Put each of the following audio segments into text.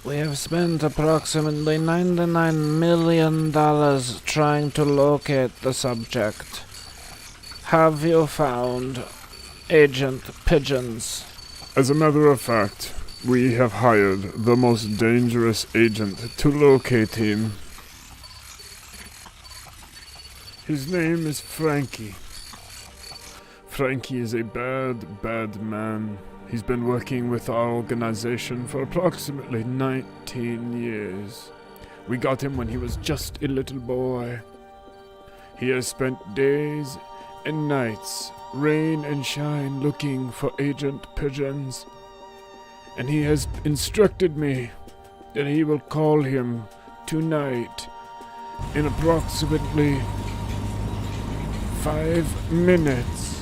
We have spent approximately $99 million trying to locate the subject. Have you found Agent Pigeons? As a matter of fact, we have hired the most dangerous agent to locate him. His name is Frankie. Frankie is a bad man. He's been working with our organization for approximately 19 years. We got him when he was just a little boy. He has spent days and nights, rain and shine, looking for Agent Pigeons. And he has instructed me that he will call him tonight in approximately 5 minutes.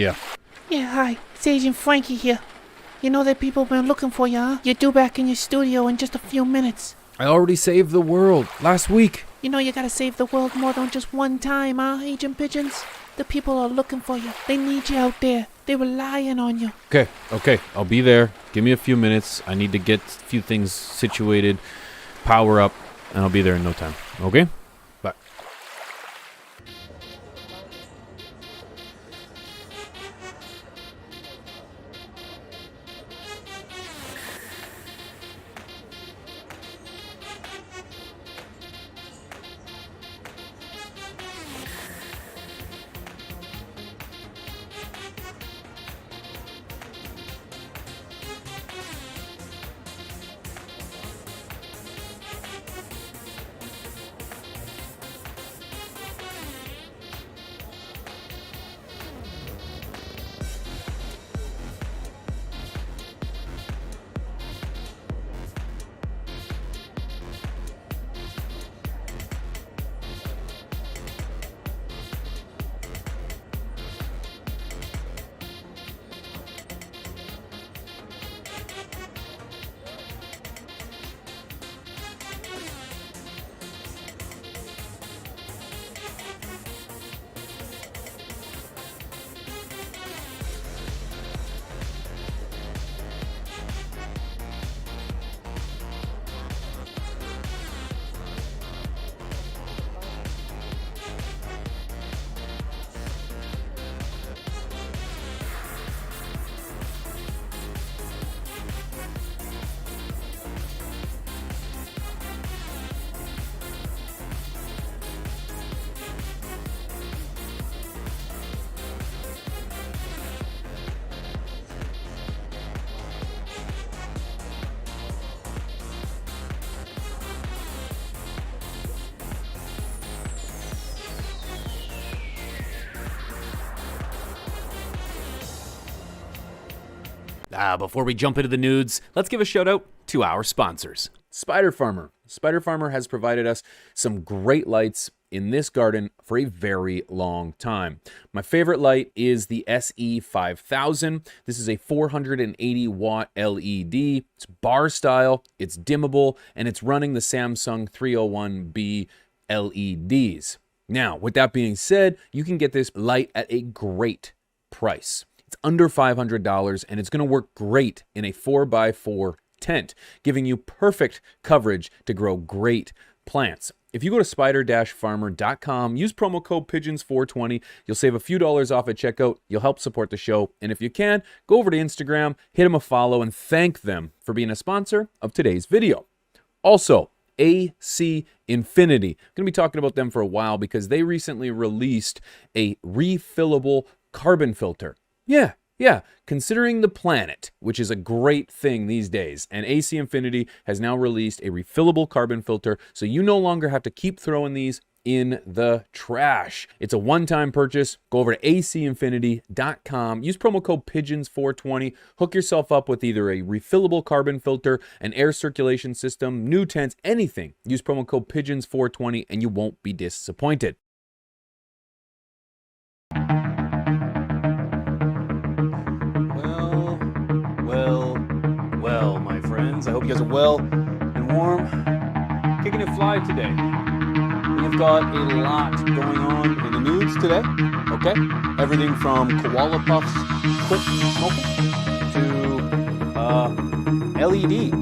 Yeah. Yeah, hi. It's Agent Frankie here. You know that people have been looking for you, huh? You're due back in your studio in just a few minutes. I already saved the world last week. You know you gotta save the world more than just one time, huh, Agent Pigeons? The people are looking for you. They need you out there. They were relying on you. Okay. I'll be there. Give me a few minutes. I need to get a few things situated, power up, and I'll be there in no time. Okay? Bye. Before we jump into the nudes, let's give a shout out to our sponsors. Spider Farmer. Spider Farmer has provided us some great lights in this garden for a very long time. My favorite light is the SE5000. This is a 480 watt LED. It's bar style, it's dimmable, and it's running the Samsung 301B LEDs. Now, with that being said, you can get this light at a great price. It's under $500, and it's going to work great in a 4x4 tent, giving you perfect coverage to grow great plants. If you go to spider-farmer.com, use promo code PIGEONS420, you'll save a few dollars off at checkout, you'll help support the show, and if you can, go over to Instagram, hit them a follow, and thank them for being a sponsor of today's video. Also, AC Infinity. I'm going to be talking about them for a while because they recently released a refillable carbon filter. Yeah, considering the planet, which is a great thing these days, and AC Infinity has now released a refillable carbon filter, so you no longer have to keep throwing these in the trash. It's a one-time purchase. Go over to acinfinity.com, use promo code PIGEONS420, hook yourself up with either a refillable carbon filter, an air circulation system, new tents, anything. Use promo code PIGEONS420 and you won't be disappointed. Well, my friends, I hope you guys are well and warm. Kicking it fly today. We've got a lot going on in the news today, okay? Everything from Koala Puffs quit smoking to LED,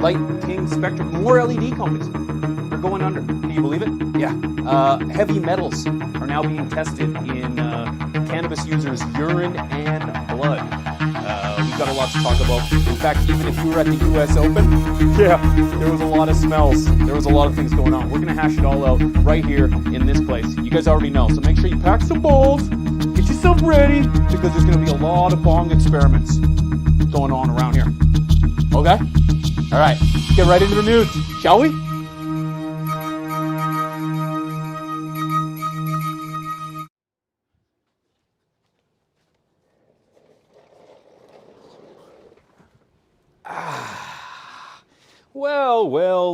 Light King Spectrum, more LED companies are going under. Can you believe it? Yeah. Heavy metals are now being tested in cannabis users' urine and blood. We've got a lot to talk about. In fact, even if you were at the US Open, yeah, there was a lot of smells. There was a lot of things going on. We're going to hash it all out right here in this place. You guys already know, so make sure you pack some bowls, get yourself ready, because there's going to be a lot of bong experiments going on around here. Okay? All right, get right into the news, shall we?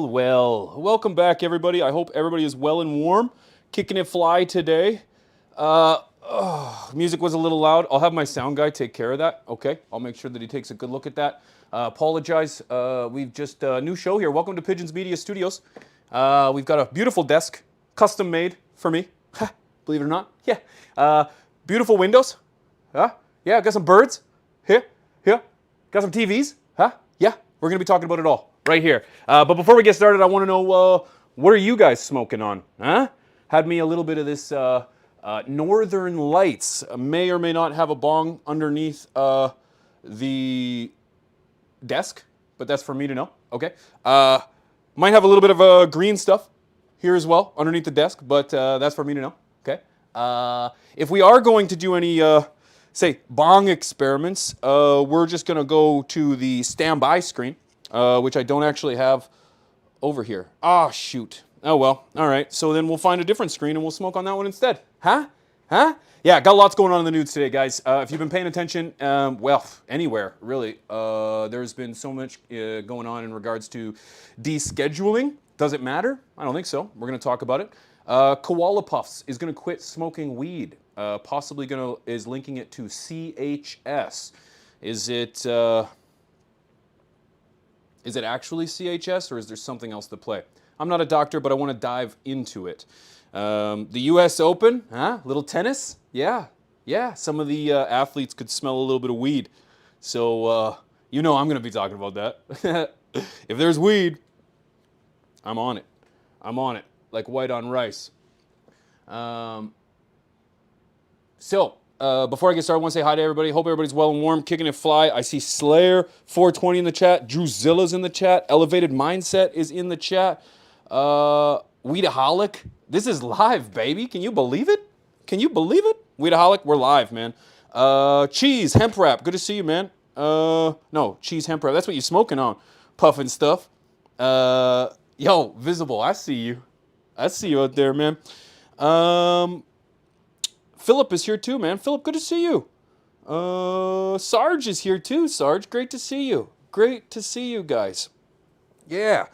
Well. Welcome back, everybody. I hope everybody is well and warm. Kicking it fly today. Music was a little loud. I'll have my sound guy take care of that. Okay, I'll make sure that he takes a good look at that. Apologize. We've just new show here. Welcome to Pigeons Media Studios. We've got a beautiful desk, custom made for me. Believe it or not. Yeah. Beautiful windows. Huh? Yeah. Got some birds. Here. Got some TVs. Huh? Yeah. We're gonna be talking about it all right here. But before we get started, I want to know what are you guys smoking on? Huh? Had me a little bit of this. Northern Lights may or may not have a bong underneath the desk, but that's for me to know. Okay. Might have a little bit of green stuff here as well underneath the desk, but that's for me to know. Okay. If we are going to do any, say, bong experiments, we're just going to go to the standby screen, which I don't actually have over here. Ah, shoot. Oh, well. All right. So then we'll find a different screen and we'll smoke on that one instead. Huh? Yeah, got lots going on in the news today, guys. If you've been paying attention, well, anywhere, really, there's been so much going on in regards to descheduling. Does it matter? I don't think so. We're going to talk about it. Koala Puffs is going to quit smoking weed. Possibly is linking it to CHS. Is it actually CHS or is there something else to play? I'm not a doctor, but I want to dive into it. The U.S. Open, little tennis, yeah. Some of the athletes could smell a little bit of weed, so I'm going to be talking about that. If there's weed, I'm on it. Like white on rice. So before I get started, I want to say hi to everybody. Hope everybody's well and warm, kicking it fly. I see Slayer 420 in the chat. Druzilla's in the chat. Elevated Mindset is in the chat. Weedaholic. This is live, baby. Can you believe it? Weedaholic, we're live, man. Cheese, hemp wrap. Good to see you, man. No, cheese, hemp wrap. That's what you're smoking on. Puffing stuff. Yo, Visible, I see you. Out there, man. Philip is here too, man. Philip, good to see you. Sarge is here too. Sarge, great to see you. Great to see you guys. Yeah.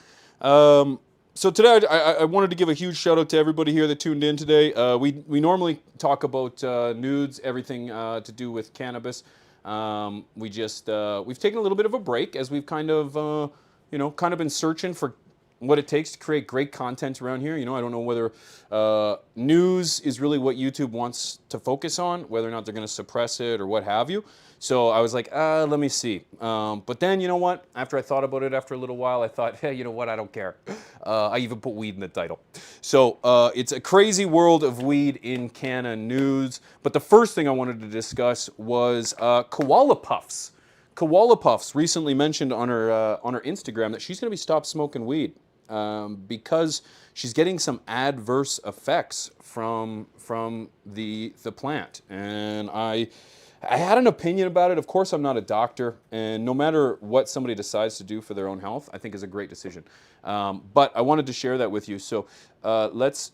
So today I wanted to give a huge shout out to everybody here that tuned in today. We normally talk about nudes, everything to do with cannabis. We've taken a little bit of a break as we've kind of been searching for what it takes to create great content around here. I don't know whether news is really what YouTube wants to focus on, whether or not they're going to suppress it or what have you. So I was like, let me see. But then, you know what? After I thought about it after a little while, I thought, hey, you know what? I don't care. I even put weed in the title. So it's a crazy world of weed in CannaNEWS. But the first thing I wanted to discuss was Koala Puffs. Koala Puffs recently mentioned on her Instagram that she's going to be stopped smoking weed because she's getting some adverse effects from the plant. And I had an opinion about it. Of course, I'm not a doctor, and no matter what somebody decides to do for their own health, I think is a great decision. But I wanted to share that with you. So let's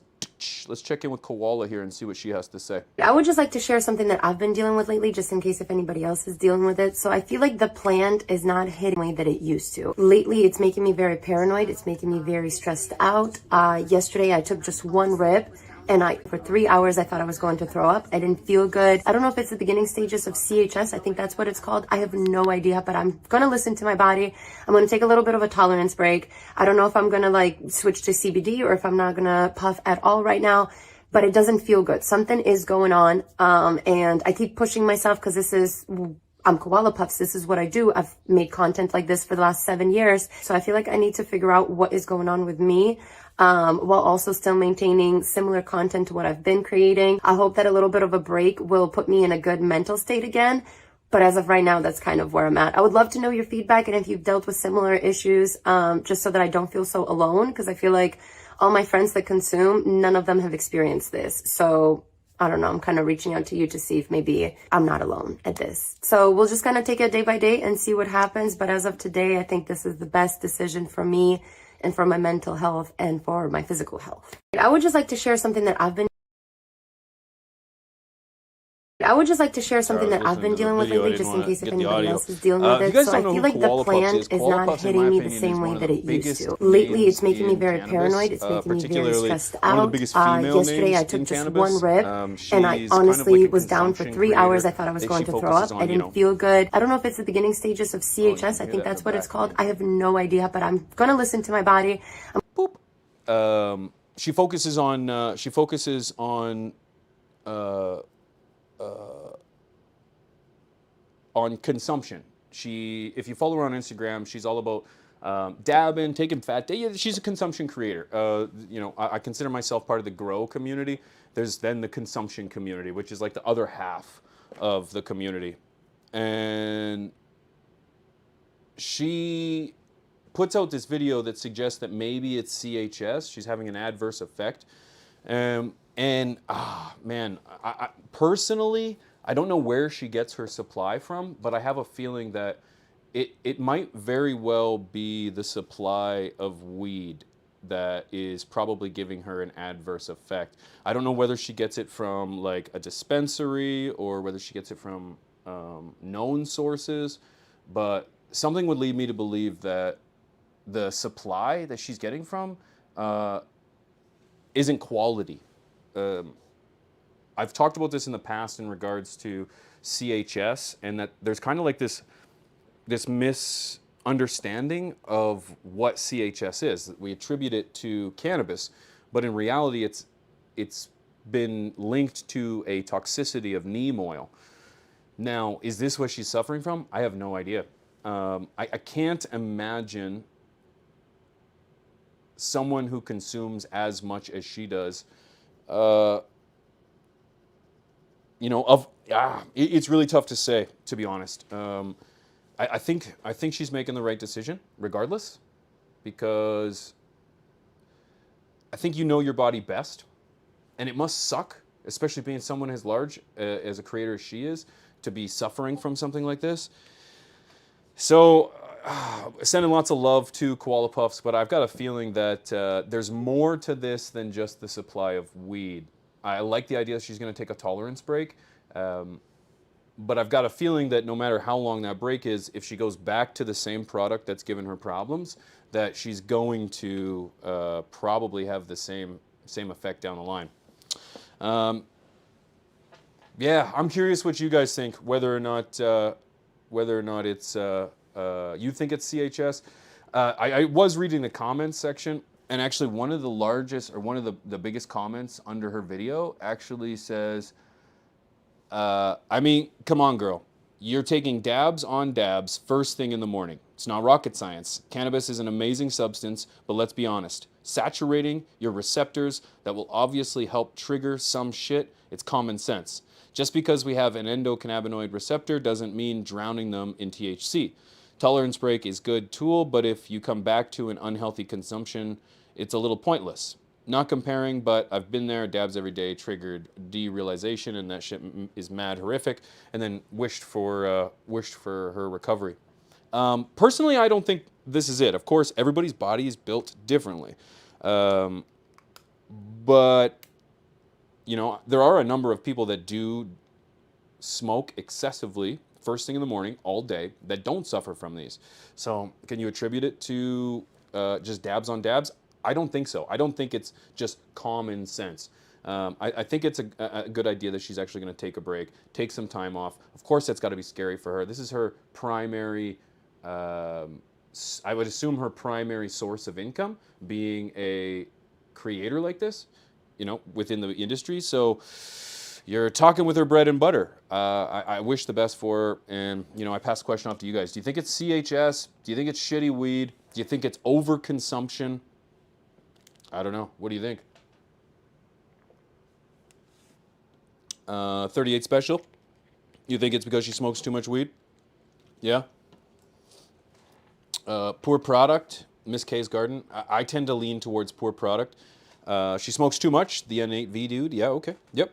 check in with Koala here and see what she has to say. I would just like to share something that I've been dealing with lately, just in case if anybody else is dealing with it. So I feel like the plant is not hitting the way that it used to. Lately, it's making me very paranoid. It's making me very stressed out. Yesterday, I took just one rip. And for 3 hours, I thought I was going to throw up. I didn't feel good. I don't know if it's the beginning stages of CHS. I think that's what it's called. I have no idea, but I'm going to listen to my body. I'm going to take a little bit of a tolerance break. I don't know if I'm going to switch to CBD or if I'm not going to puff at all right now, but it doesn't feel good. Something is going on. And I keep pushing myself because I'm Koala Puffs. This is what I do. I've made content like this for the last 7 years. So I feel like I need to figure out what is going on with me. While also still maintaining similar content to what I've been creating. I hope that a little bit of a break will put me in a good mental state again. But as of right now, that's kind of where I'm at. I would love to know your feedback and if you've dealt with similar issues, just so that I don't feel so alone. Because I feel like all my friends that consume, none of them have experienced this. So I don't know, I'm kind of reaching out to you to see if maybe I'm not alone at this. So we'll just kind of take it day by day and see what happens. But as of today, I think this is the best decision for me and for my mental health and for my physical health. I would just like to share something that I've been would just like to share something that I've been dealing with lately, just in case if anybody else is dealing with it. So I feel like the plant is not hitting me the same way that it used to. Lately, it's making me very paranoid. It's making me very stressed out. Yesterday, I took just one rip, and I honestly was down for 3 hours. I thought I was going to throw up. I didn't feel good. I don't know if it's the beginning stages of CHS. I think that's what it's called. I have no idea, but I'm gonna listen to my body. She focuses on consumption. If you follow her on Instagram, she's all about dabbing, taking fat. She's a consumption creator. I consider myself part of the grow community. There's then the consumption community, which is like the other half of the community. And she puts out this video that suggests that maybe it's CHS. She's having an adverse effect. Man, I personally, I don't know where she gets her supply from, but I have a feeling that it might very well be the supply of weed that is probably giving her an adverse effect. I don't know whether she gets it from like a dispensary or whether she gets it from known sources, but something would lead me to believe that the supply that she's getting from isn't quality. I've talked about this in the past in regards to CHS, and that there's kind of like this misunderstanding of what CHS is. We attribute it to cannabis, but in reality, it's been linked to a toxicity of neem oil. Now, is this what she's suffering from? I have no idea. I can't imagine someone who consumes as much as she does. It's really tough to say, to be honest. I think she's making the right decision, regardless, because I think you know your body best, and it must suck, especially being someone as large as a creator as she is, to be suffering from something like this. So, sending lots of love to Koala Puffs, but I've got a feeling that there's more to this than just the supply of weed. I like the idea that she's going to take a tolerance break, but I've got a feeling that no matter how long that break is, if she goes back to the same product that's given her problems, that she's going to probably have the same effect down the line. I'm curious what you guys think, whether or not it's you think it's CHS. I was reading the comments section, and actually one of the biggest comments under her video actually says, come on, girl. You're taking dabs on dabs first thing in the morning. It's not rocket science. Cannabis is an amazing substance, but let's be honest. Saturating your receptors that will obviously help trigger some shit. It's common sense. Just because we have an endocannabinoid receptor doesn't mean drowning them in THC. Tolerance break is a good tool, but if you come back to an unhealthy consumption, it's a little pointless. Not comparing, but I've been there. Dabs every day triggered derealization, and that shit is mad horrific. And then wished for her recovery. Personally, I don't think this is it. Of course, everybody's body is built differently, but there are a number of people that do smoke excessively first thing in the morning, all day, that don't suffer from these. So can you attribute it to just dabs on dabs? I don't think so. I don't think it's just common sense. I think it's a good idea that she's actually going to take a break, take some time off. Of course, that's got to be scary for her. This is her primary, I would assume her primary source of income, being a creator like this, within the industry. So you're talking with her bread and butter. I wish the best for her. And, I pass the question off to you guys. Do you think it's CHS? Do you think it's shitty weed? Do you think it's overconsumption? I don't know. What do you think? 38 Special? You think it's because she smokes too much weed? Yeah? Poor product, Miss K's Garden. I tend to lean towards poor product. She smokes too much, the N8V dude. Yeah, okay. Yep.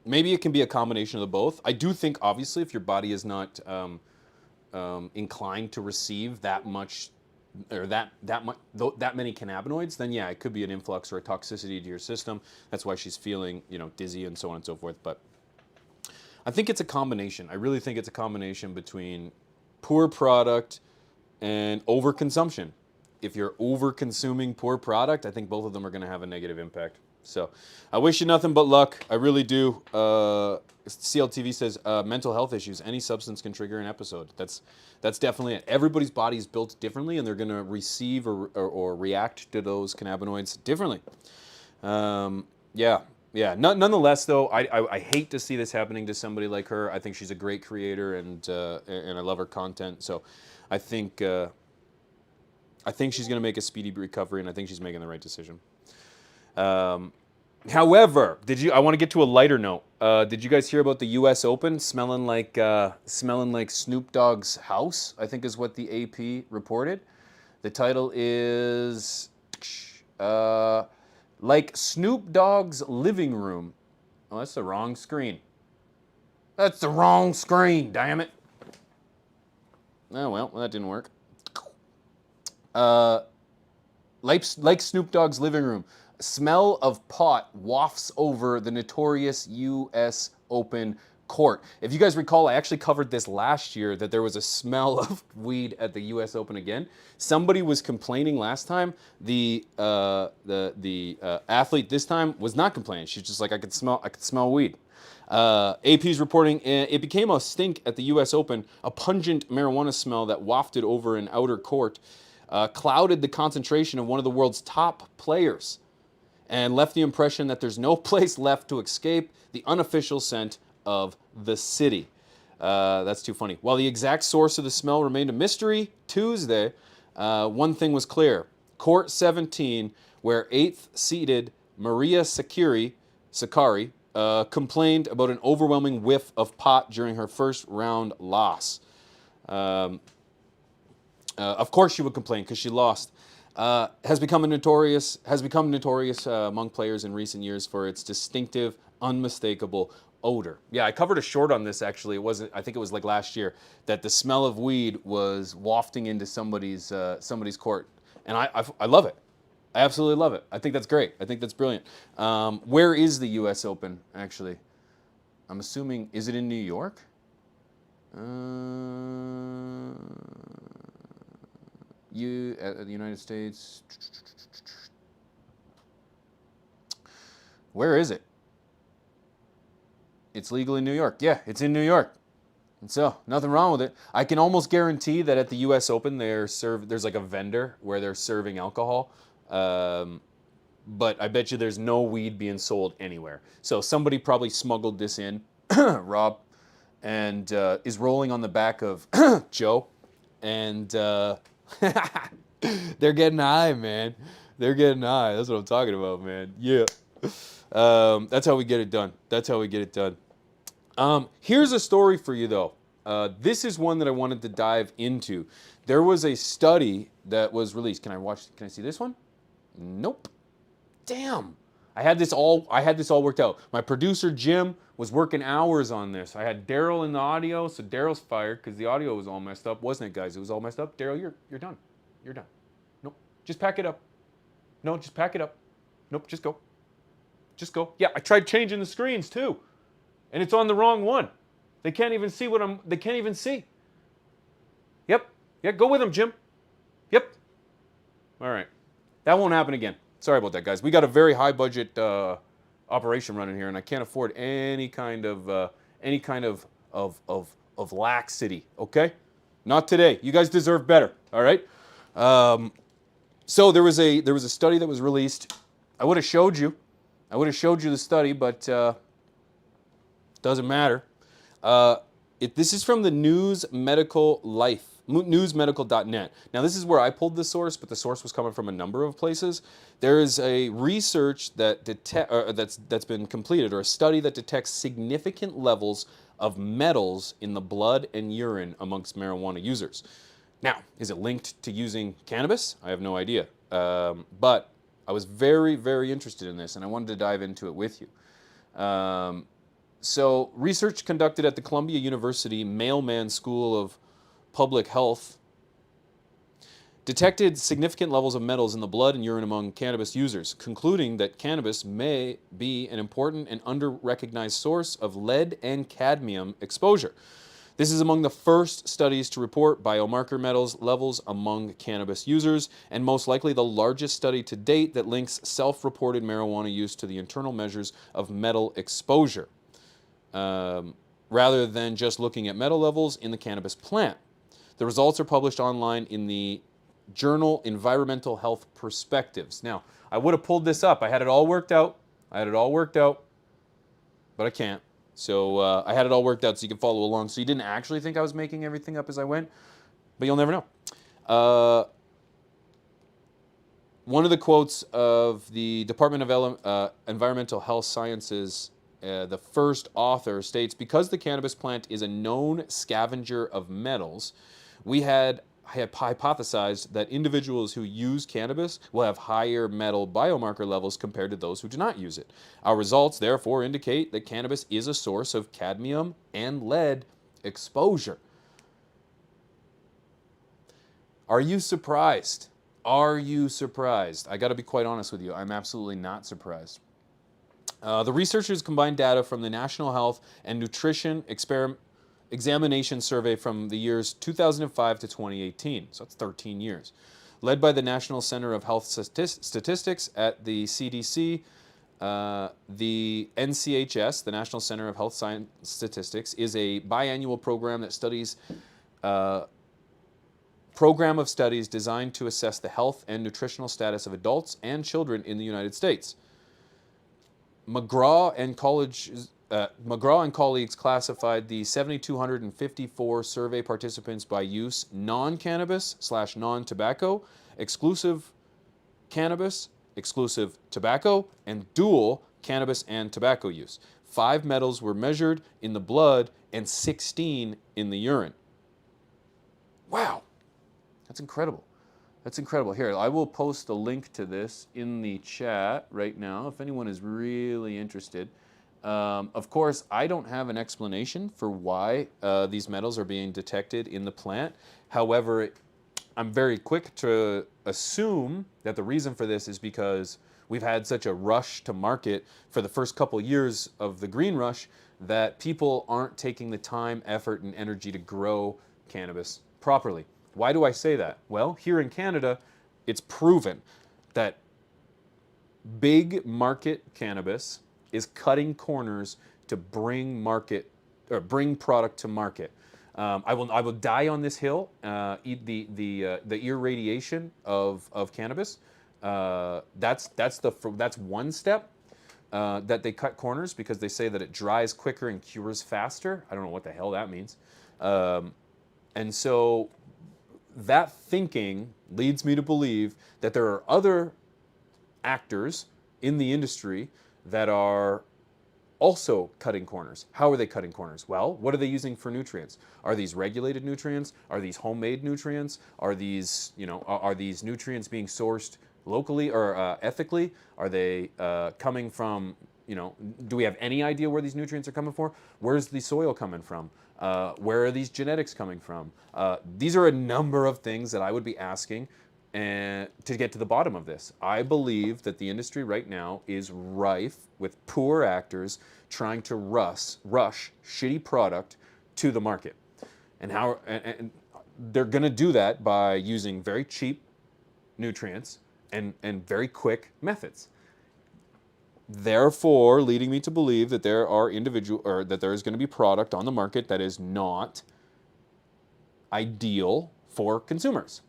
Maybe it can be a combination of the both. I do think, obviously, if your body is not inclined to receive that much or that many cannabinoids, then yeah, it could be an influx or a toxicity to your system. That's why she's feeling, dizzy and so on and so forth. But I think it's a combination. I really think it's a combination between poor product and overconsumption. If you're over-consuming poor product, I think both of them are going to have a negative impact. So I wish you nothing but luck. I really do. CLTV says mental health issues. Any substance can trigger an episode. That's definitely it. Everybody's body is built differently, and they're going to receive or react to those cannabinoids differently. Yeah. Nonetheless, though, I hate to see this happening to somebody like her. I think she's a great creator, and I love her content. So I think she's going to make a speedy recovery, and I think she's making the right decision. However, I want to get to a lighter note. Did you guys hear about the U.S. Open smelling like Snoop Dogg's house? I think is what the AP reported. The title is like Snoop Dogg's living room. Oh, that's the wrong screen. That's the wrong screen. Damn it. Oh well, that didn't work. Like Snoop Dogg's living room. Smell of pot wafts over the notorious U.S. Open court. If you guys recall, I actually covered this last year, that there was a smell of weed at the U.S. Open again. Somebody was complaining last time. The athlete this time was not complaining. She's just like, I could smell weed. AP's reporting it became a stink at the U.S. Open. A pungent marijuana smell that wafted over an outer court clouded the concentration of one of the world's top players and left the impression that there's no place left to escape the unofficial scent of the city. That's too funny. While the exact source of the smell remained a mystery, Tuesday, one thing was clear. Court 17, where 8th seeded Maria Sakkari complained about an overwhelming whiff of pot during her first round loss. Of course she would complain because she lost. Has become notorious among players in recent years for its distinctive, unmistakable odor. Yeah, I covered a short on this actually. I think it was like last year, that the smell of weed was wafting into somebody's court, and I love it. I absolutely love it. I think that's great. I think that's brilliant. Where is the U.S. Open actually? I'm assuming, is it in New York? The United States. Where is it? It's legal in New York. Yeah, it's in New York. And so, nothing wrong with it. I can almost guarantee that at the U.S. Open, there's like a vendor where they're serving alcohol. But I bet you there's no weed being sold anywhere. So somebody probably smuggled this in, Rob, and is rolling on the back of Joe. And they're getting high, man. They're getting high. That's what I'm talking about, man. Yeah. That's how we get it done. Here's a story for you, though. This is one that I wanted to dive into. There was a study that was released. Can I see this one? Nope. Damn. I had this all worked out. My producer, Jim, was working hours on this. I had Daryl in the audio, so Daryl's fired because the audio was all messed up. Wasn't it, guys? It was all messed up. Daryl, you're done. You're done. Nope. Just pack it up. No, just pack it up. Nope, just go. Just go. Yeah, I tried changing the screens too. And it's on the wrong one. They can't even see they can't even see. Yep. Yeah, go with them, Jim. Yep. All right. That won't happen again. Sorry about that, guys. We got a very high budget operation running here, and I can't afford any kind of laxity. Okay, not today. You guys deserve better. All right. So there was a study that was released. I would have showed you the study, but doesn't matter. This is from the newsmedical.net. Now, this is where I pulled the source, but the source was coming from a number of places. There is a research that's been completed, or a study that detects significant levels of metals in the blood and urine amongst marijuana users. Now, is it linked to using cannabis? I have no idea. But I was very, very interested in this, and I wanted to dive into it with you. So, research conducted at the Columbia University Mailman School of Public Health detected significant levels of metals in the blood and urine among cannabis users, concluding that cannabis may be an important and under-recognized source of lead and cadmium exposure. This is among the first studies to report biomarker metals levels among cannabis users, and most likely the largest study to date that links self-reported marijuana use to the internal measures of metal exposure, rather than just looking at metal levels in the cannabis plant. The results are published online in the journal Environmental Health Perspectives. Now, I would have pulled this up. I had it all worked out. But I can't. So I had it all worked out so you can follow along. So you didn't actually think I was making everything up as I went, but you'll never know. One of the quotes of the Department of Environmental Health Sciences, the first author states, because the cannabis plant is a known scavenger of metals, we had hypothesized that individuals who use cannabis will have higher metal biomarker levels compared to those who do not use it. Our results therefore indicate that cannabis is a source of cadmium and lead exposure. Are you surprised? Are you surprised? I got to be quite honest with you. I'm absolutely not surprised. The researchers combined data from the National Health and Nutrition Examination Survey from the years 2005 to 2018, so that's 13 years. Led by the National Center of Health Statistics at the CDC, the NCHS, the National Center of Health Science Statistics, is a biannual program that studies program of studies designed to assess the health and nutritional status of adults and children in the United States. McGraw and colleagues classified the 7,254 survey participants by use: non-cannabis/non-tobacco, exclusive cannabis, exclusive tobacco, and dual cannabis and tobacco use. 5 metals were measured in the blood and 16 in the urine. Wow, that's incredible. That's incredible. Here, I will post a link to this in the chat right now if anyone is really interested. Of course, I don't have an explanation for why these metals are being detected in the plant. However, I'm very quick to assume that the reason for this is because we've had such a rush to market for the first couple years of the green rush that people aren't taking the time, effort, and energy to grow cannabis properly. Why do I say that? Well, here in Canada, it's proven that big market cannabis is cutting corners to bring product to market. I will die on this hill. The irradiation of cannabis. That's one step that they cut corners, because they say that it dries quicker and cures faster. I don't know what the hell that means. And so that thinking leads me to believe that there are other actors in the industry that are also cutting corners. How are they cutting corners? Well, what are they using for nutrients? Are these regulated nutrients? Are these homemade nutrients? Are these nutrients being sourced locally or ethically? Are they coming from, do we have any idea where these nutrients are coming from? Where's the soil coming from? Where are these genetics coming from? These are a number of things that I would be asking to get to the bottom of this. I believe that the industry right now is rife with poor actors trying to rush shitty product to the market. And they're going to do that by using very cheap nutrients and very quick methods. Therefore, leading me to believe that there is going to be product on the market that is not ideal for consumers.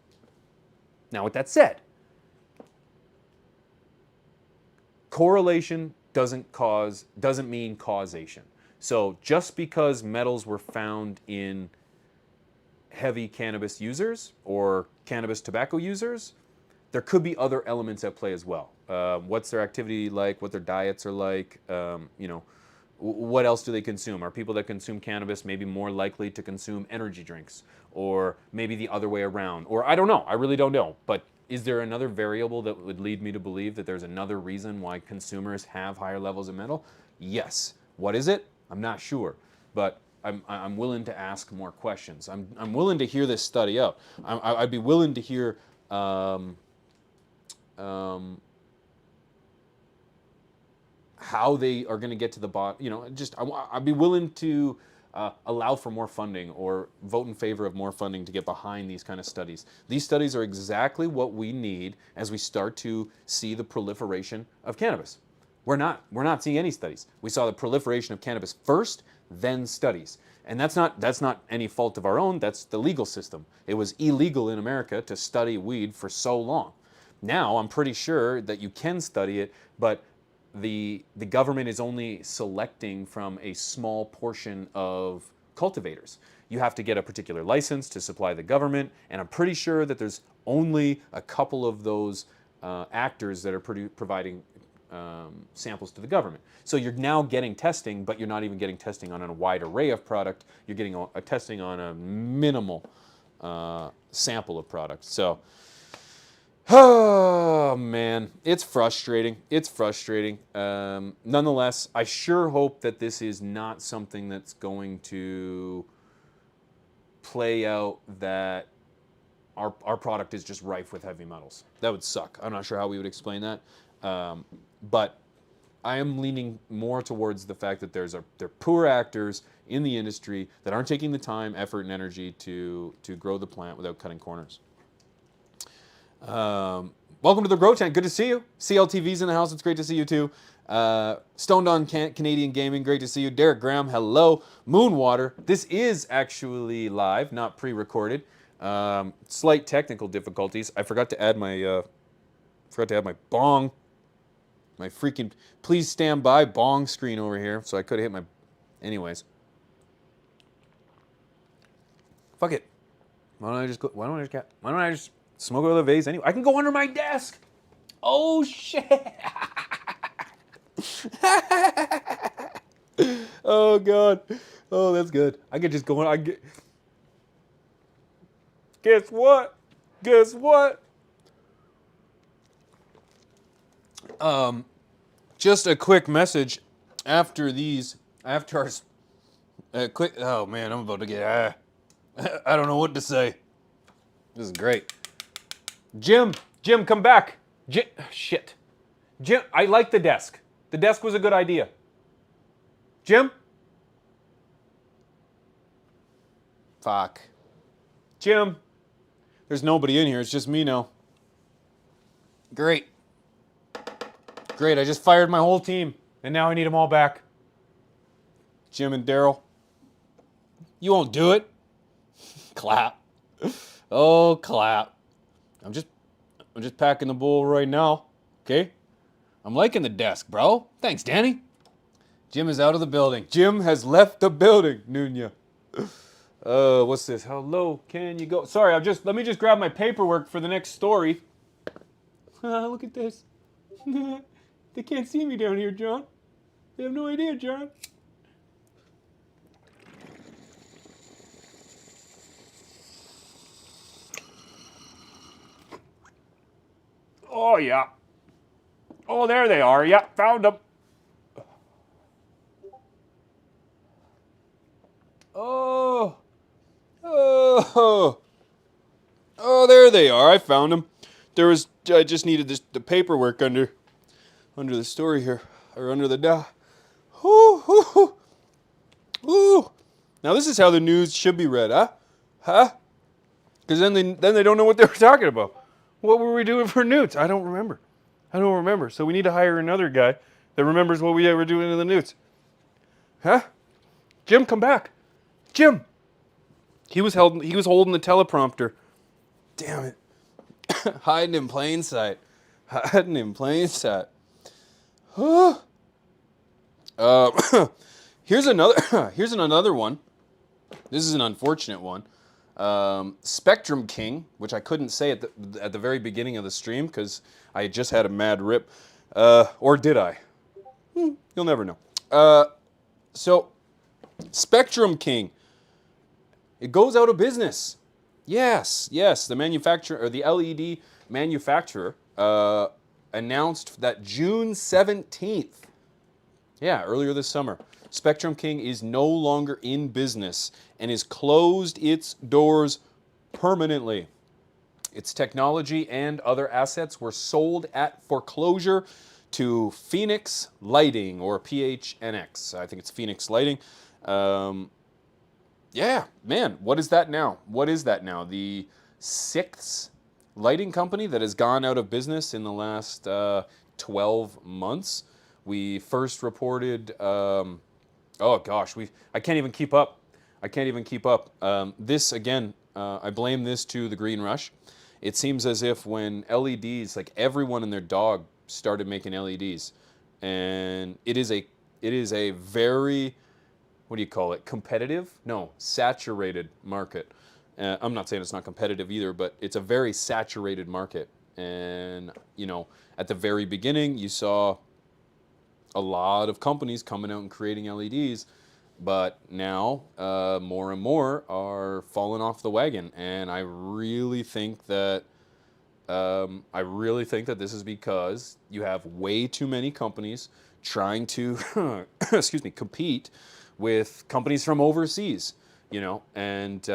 Now, with that said, correlation doesn't mean causation. So just because metals were found in heavy cannabis users or cannabis tobacco users, there could be other elements at play as well. What's their activity like? What their diets are like? What else do they consume? Are people that consume cannabis maybe more likely to consume energy drinks? Or maybe the other way around? Or I don't know. I really don't know. But is there another variable that would lead me to believe that there's another reason why consumers have higher levels of metal? Yes. What is it? I'm not sure. But I'm willing to ask more questions. I'm willing to hear this study out. I'd be willing to hear how they are going to get to the bottom. You know, just I'd be willing to allow for more funding or vote in favor of more funding to get behind these kind of studies. These studies are exactly what we need as we start to see the proliferation of cannabis. We're not seeing any studies. We saw the proliferation of cannabis first, then studies. And that's not any fault of our own, that's the legal system. It was illegal in America to study weed for so long. Now I'm pretty sure that you can study it, but the government is only selecting from a small portion of cultivators. You have to get a particular license to supply the government, and I'm pretty sure that there's only a couple of those actors that are providing samples to the government. So you're now getting testing, but you're not even getting testing on a wide array of product. You're getting a testing on a minimal sample of product. So, oh man, it's frustrating. It's frustrating. Nonetheless, I sure hope that this is not something that's going to play out that our product is just rife with heavy metals. That would suck. I'm not sure how we would explain that. But I am leaning more towards the fact that they're poor actors in the industry that aren't taking the time, effort, and energy to grow the plant without cutting corners. Welcome to the Grow Tent. Good to see you. CLTV's in the house. It's great to see you too. Stoned on Canadian Gaming. Great to see you. Derek Graham. Hello. Moonwater. This is actually live, not pre-recorded. Slight technical difficulties. I forgot to add my bong. My freaking please stand by bong screen over here, so I could have hit my. Anyways, fuck it. Why don't I just smoke out of the vase anyway? I can go under my desk. Oh shit! Oh god. Oh, that's good. I could just go on. Guess what? Guess what? Just a quick message after our quick. Oh man, I'm about to get. I don't know what to say. This is great. Jim, come back. Shit. Jim, I like the desk. The desk was a good idea. Jim? Fuck. Jim. There's nobody in here. It's just me now. Great. Great, I just fired my whole team, and now I need them all back. Jim and Daryl. You won't do it? Clap. Oh, clap. I'm just packing the bowl right now, okay? I'm liking the desk, bro. Thanks, Danny. Jim is out of the building. Jim has left the building, Nunya. What's this? How low can you go? Sorry, let me just grab my paperwork for the next story. Look at this. They can't see me down here, John. They have no idea, John. Oh, yeah. Oh, there they are. Yeah, found them. Oh. Oh. Oh, there they are. I found them. I just needed the paperwork under the story here, or under the Woo. Now this is how the news should be read, huh? Because then they don't know what they were talking about. What were we doing for newts? I don't remember. So we need to hire another guy that remembers what we were doing in the newts. Huh? Jim, come back. Jim. He was holding the teleprompter. Damn it. Hiding in plain sight. Here's another one. This is an unfortunate one. Spectrum King, which I couldn't say at the very beginning of the stream because I just had a mad rip. Or did I? You'll never know. So, Spectrum King, it goes out of business. Yes, the manufacturer, or the LED manufacturer, announced that June 17th, earlier this summer, Spectrum King is no longer in business and has closed its doors permanently. Its technology and other assets were sold at foreclosure to Phoenix Lighting, or PHNX. I think it's Phoenix Lighting. Yeah, man, what is that now? What is that now? The sixth lighting company that has gone out of business in the last 12 months. We first reported, oh gosh, I can't even keep up. I can't even keep up. This, again, I blame this to the green rush. It seems as if when LEDs, like everyone and their dog started making LEDs, and it is a very, what do you call it, competitive? No, saturated market. I'm not saying it's not competitive either, but it's a very saturated market. And, you know, at the very beginning, you saw a lot of companies coming out and creating LEDs, but now more and more are falling off the wagon. And I really think that this is because you have way too many companies trying to, excuse me, compete with companies from overseas, you know, and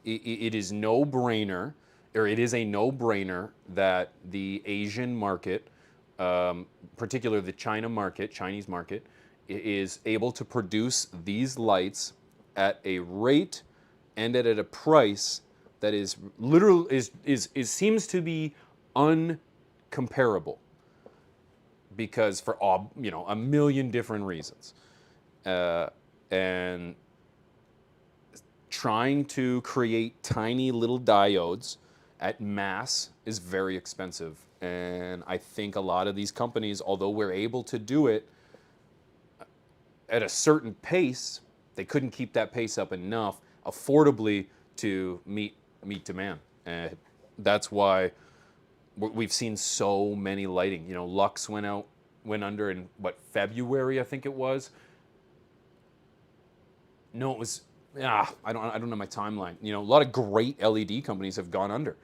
it is no-brainer, or it is a no-brainer that the Asian market, particularly the Chinese market, is able to produce these lights at a rate and at a price that is literally seems to be uncomparable, because for you know, a million different reasons. And trying to create tiny little diodes at mass is very expensive. And I think a lot of these companies, although we're able to do it at a certain pace, they couldn't keep that pace up enough affordably to meet demand. And that's why we've seen so many lighting. You know, Lux went under in February, I think it was. No, it was, I don't know my timeline. You know, a lot of great LED companies have gone under.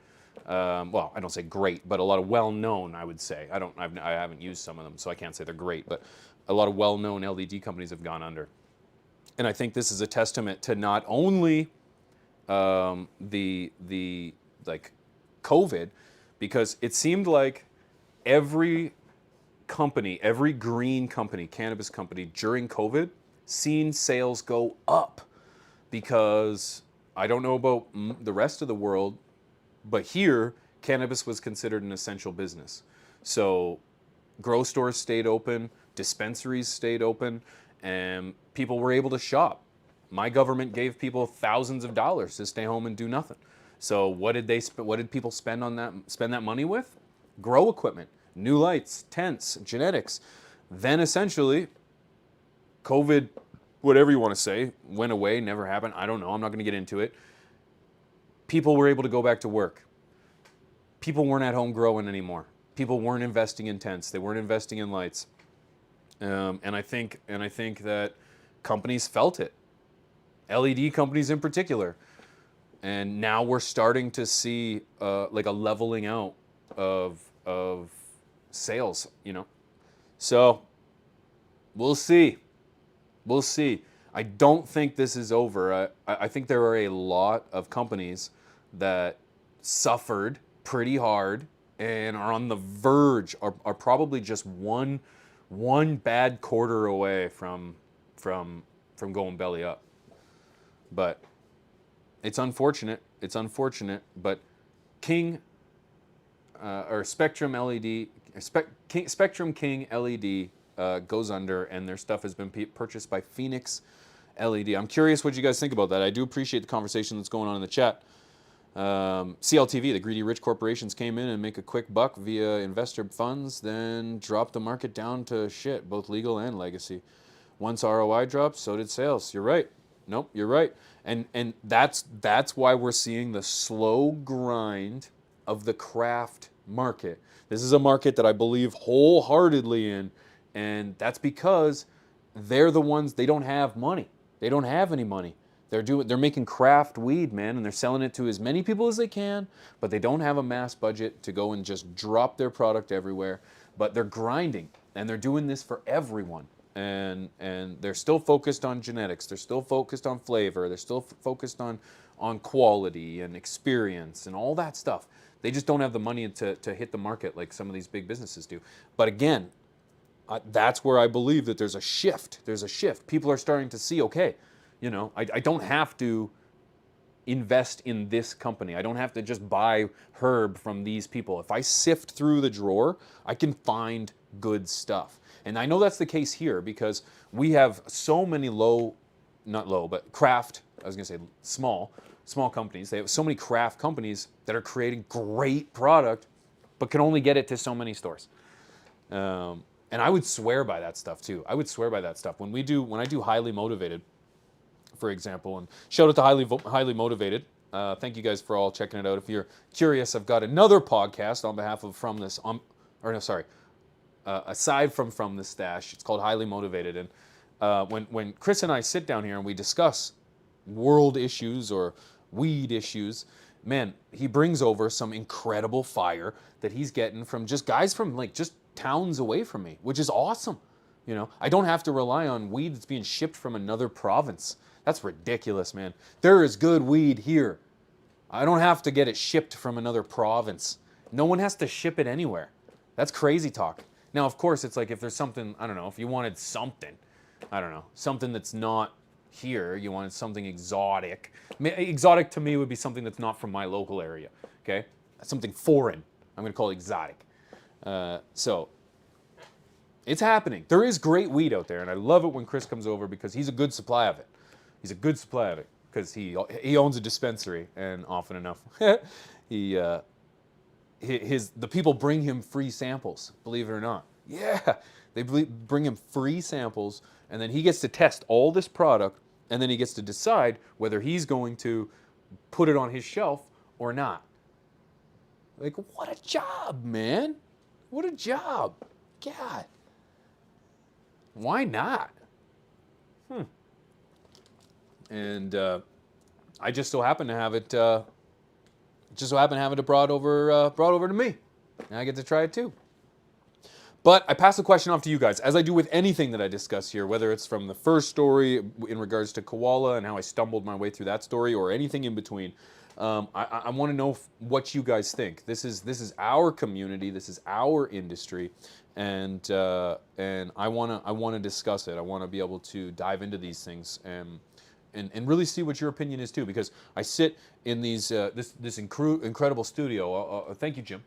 Well, I don't say great, but a lot of well-known, I would say. I haven't used some of them, so I can't say they're great, but a lot of well-known LED companies have gone under. And I think this is a testament to not only the like COVID, because it seemed like every company, every green company, cannabis company during COVID, seen sales go up, because I don't know about the rest of the world, but here cannabis was considered an essential business. So grow stores stayed open, dispensaries stayed open, and people were able to shop. My government gave people thousands of dollars to stay home and do nothing. So what did people spend that money with? Grow equipment, new lights, tents, genetics. Then essentially COVID, whatever you want to say, went away, never happened. I don't know. I'm not going to get into it. People were able to go back to work. People weren't at home growing anymore. People weren't investing in tents. They weren't investing in lights. And I think that companies felt it. LED companies in particular. And now we're starting to see like a leveling out of sales, you know. So we'll see. We'll see. I don't think this is over. I think there are a lot of companies that suffered pretty hard and are on the verge, are probably just one bad quarter away from going belly up. But it's unfortunate. It's unfortunate. But Spectrum LED, Spectrum King LED goes under, and their stuff has been purchased by Phoenix LED. I'm curious what you guys think about that. I do appreciate the conversation that's going on in the chat. CLTV, the greedy rich corporations came in and make a quick buck via investor funds, then dropped the market down to shit, both legal and legacy. Once ROI dropped, so did sales. You're right. Nope, you're right. And that's why we're seeing the slow grind of the craft market. This is a market that I believe wholeheartedly in, and that's because they're the ones, they don't have money. They don't have any money. They're making craft weed, man, and they're selling it to as many people as they can, but they don't have a mass budget to go and just drop their product everywhere. But they're grinding, and they're doing this for everyone. And they're still focused on genetics. They're still focused on flavor. They're still focused on on quality and experience and all that stuff. They just don't have the money to hit the market like some of these big businesses do. But again, that's where I believe that there's a shift. There's a shift. People are starting to see, okay, you know, I don't have to invest in this company. I don't have to just buy herb from these people. If I sift through the drawer, I can find good stuff. And I know that's the case here because we have so many not low, but craft, I was gonna say small companies. They have so many craft companies that are creating great product, but can only get it to so many stores. And I would swear by that stuff too. I would swear by that stuff. When I do Highly Motivated, for example, and shout out to Highly Motivated. Thank you guys for all checking it out. If you're curious, I've got another podcast on behalf of aside from the stash. It's called Highly Motivated. And when Chris and I sit down here and we discuss world issues or weed issues, man, he brings over some incredible fire that he's getting from just guys from like just towns away from me, which is awesome. You know, I don't have to rely on weed that's being shipped from another province. That's ridiculous, man. There is good weed here. I don't have to get it shipped from another province. No one has to ship it anywhere. That's crazy talk. Now, of course, it's like if there's something, I don't know, if you wanted something, I don't know, something that's not here, you wanted something exotic. Exotic to me would be something that's not from my local area, okay? Something foreign. I'm gonna call it exotic. So it's happening. There is great weed out there, and I love it when Chris comes over because he's a good supply of it. He's a good supply of it because he owns a dispensary, and often enough, the people bring him free samples. Believe it or not, yeah, they bring him free samples, and then he gets to test all this product, and then he gets to decide whether he's going to put it on his shelf or not. Like, what a job, man! What a job! God, why not? And I just so happen to have it. Brought over to me, and I get to try it too. But I pass the question off to you guys, as I do with anything that I discuss here, whether it's from the first story in regards to Koala and how I stumbled my way through that story, or anything in between. I want to know what you guys think. This is our community. This is our industry, and I want to discuss it. I want to be able to dive into these things and really see what your opinion is too, because I sit in these this incredible studio. Thank you, Jim.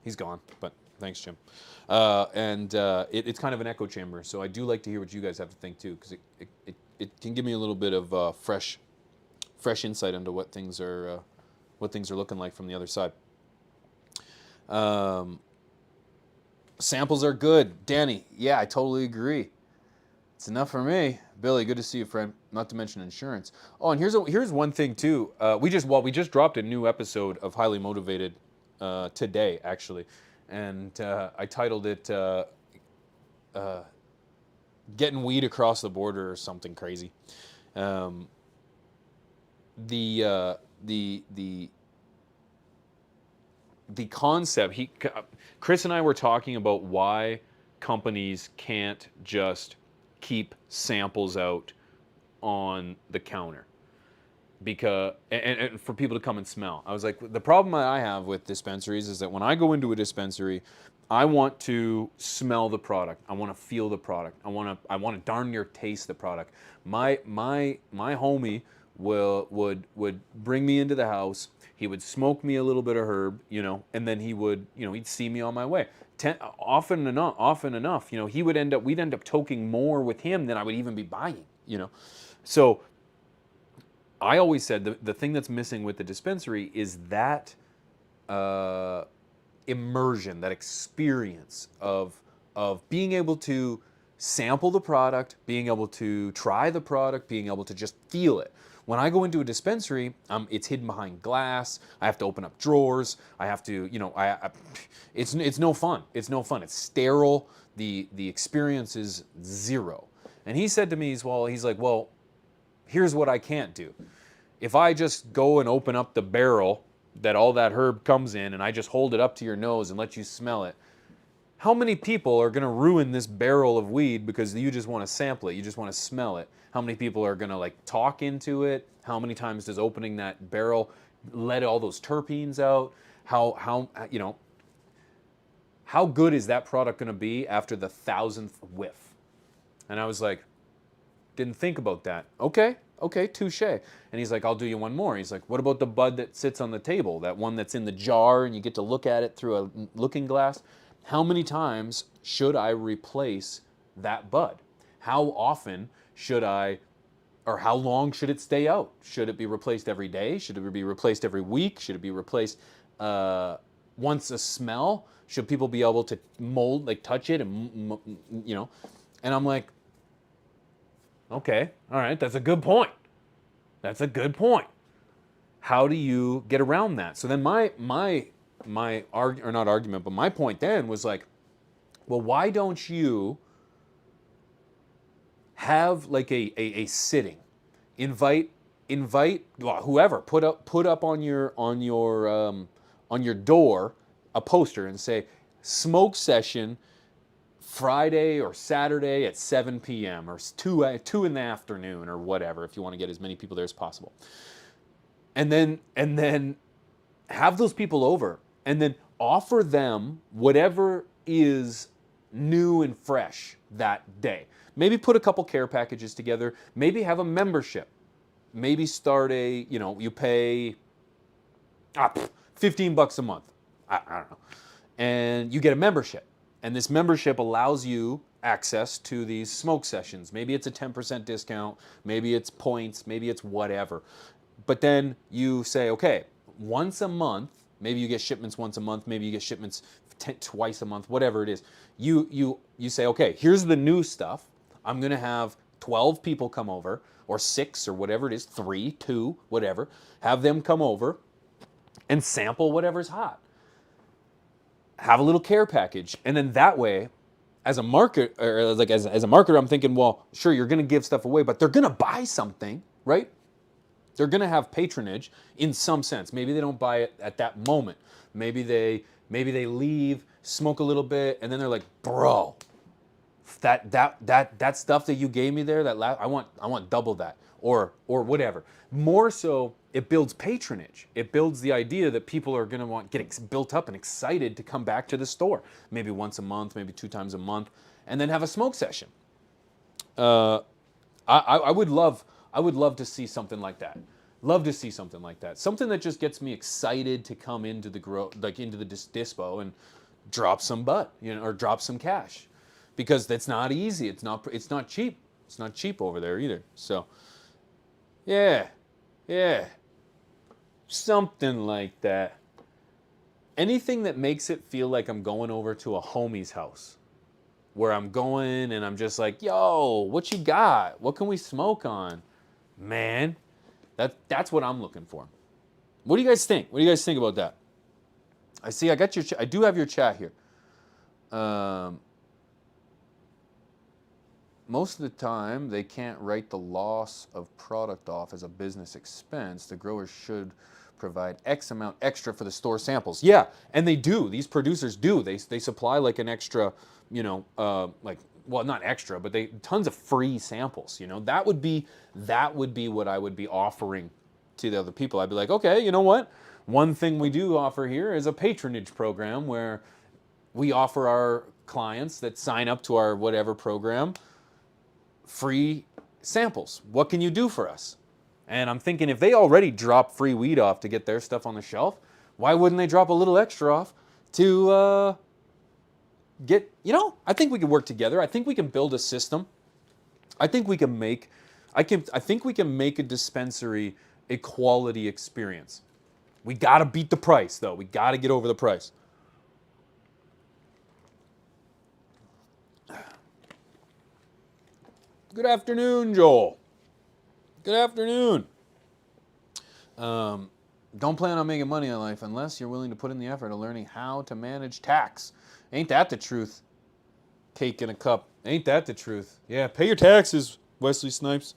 He's gone, but thanks, Jim. It's kind of an echo chamber, so I do like to hear what you guys have to think too, because it can give me a little bit of fresh insight into what things are looking like from the other side. Samples are good, Danny. Yeah, I totally agree. It's enough for me. Billy, good to see you, friend. Not to mention insurance. Oh, and here's one thing too. We just dropped a new episode of Highly Motivated today, actually, and I titled it "Getting Weed Across the Border" or something crazy. The concept. Chris and I were talking about why companies can't just keep samples out on the counter because and for people to come and smell. I was like, the problem I have with dispensaries is that when I go into a dispensary, I want to smell the product. I want to feel the product. I want to darn near taste the product. My homie would bring me into the house. He would smoke me a little bit of herb, and then he'd see me on my way. Often enough, we'd end up toking more with him than I would even be buying, So I always said the thing that's missing with the dispensary is that immersion, that experience of being able to sample the product, being able to try the product, being able to just feel it. When I go into a dispensary, it's hidden behind glass. I have to open up drawers. I have to, it's no fun. It's no fun. It's sterile. The experience is zero. And he said to me, he's like, well, here's what I can't do. If I just go and open up the barrel that all that herb comes in and I just hold it up to your nose and let you smell it, How many people are going to ruin this barrel of weed because you just want to sample it, you just want to smell it? How many people are going to like talk into it? How many times does opening that barrel let all those terpenes out? How you know, how good is that product going to be after the 1,000th whiff? And I was like, didn't think about that. Okay, touche. And he's like, I'll do you one more. He's like, what about the bud that sits on the table? That one that's in the jar and you get to look at it through a looking glass? How many times should I replace that bud? How often should I, or how long should it stay out? Should it be replaced every day? Should it be replaced every week? Should it be replaced once a smell? Should people be able to mold, like touch it and, you know? And I'm like, okay, all right, that's a good point. That's a good point. How do you get around that? So then my point then was like, well, why don't you have like a sitting, invite well, whoever, put up on your door a poster and say smoke session Friday or Saturday at 7 p.m. or 2 in the afternoon or whatever, if you want to get as many people there as possible. And then have those people over and then offer them whatever is new and fresh that day. Maybe put a couple care packages together. Maybe have a membership. Maybe start you pay $15 a month. I don't know. And you get a membership. And this membership allows you access to these smoke sessions. Maybe it's a 10% discount. Maybe it's points. Maybe it's whatever. But then you say, okay, once a month, maybe you get shipments once a month. Maybe you get shipments twice a month, whatever it is. You say, okay, here's the new stuff. I'm going to have 12 people come over, or 6, or whatever it is, 3, 2, whatever. Have them come over and sample whatever's hot. Have a little care package, and then that way, as a market, or like as a marketer, I'm thinking, well, sure, you're going to give stuff away, but they're going to buy something, right? They're going to have patronage in some sense. Maybe they don't buy it at that moment. Maybe they leave, smoke a little bit, and then they're like, bro, that stuff that you gave me there, I want double that, or whatever. More so, it builds patronage. It builds the idea that people are going to get built up and excited to come back to the store. Maybe once a month, maybe 2 times a month, and then have a smoke session. I would love to see something like that. Love to see something like that. Something that just gets me excited to come into the dispo and drop some butt, or drop some cash, because that's not easy. It's not cheap. It's not cheap over there either. So, yeah. Something like that. Anything that makes it feel like I'm going over to a homie's house, where I'm going and I'm just like, yo, what you got? What can we smoke on? Man, that's what I'm looking for. What do you guys think? What do you guys think about that? I see I got your I do have your chat here. Most of the time, they can't write the loss of product off as a business expense. The growers should provide X amount extra for the store samples. Yeah, and they do. These producers do. They supply like an extra, not extra, but tons of free samples. That would be what I would be offering to the other people. I'd be like, okay, you know what? One thing we do offer here is a patronage program where we offer our clients that sign up to our whatever program free samples. What can you do for us? And I'm thinking, if they already drop free weed off to get their stuff on the shelf, why wouldn't they drop a little extra off to get, I think we can work together. I think we can build a system. I think we can make a dispensary a quality experience. We got to beat the price, though. We got to get over the price. Good afternoon, Joel. Good afternoon. Don't plan on making money in life unless you're willing to put in the effort of learning how to manage tax. Ain't that the truth? Cake in a cup. Ain't that the truth? Yeah, pay your taxes, Wesley Snipes.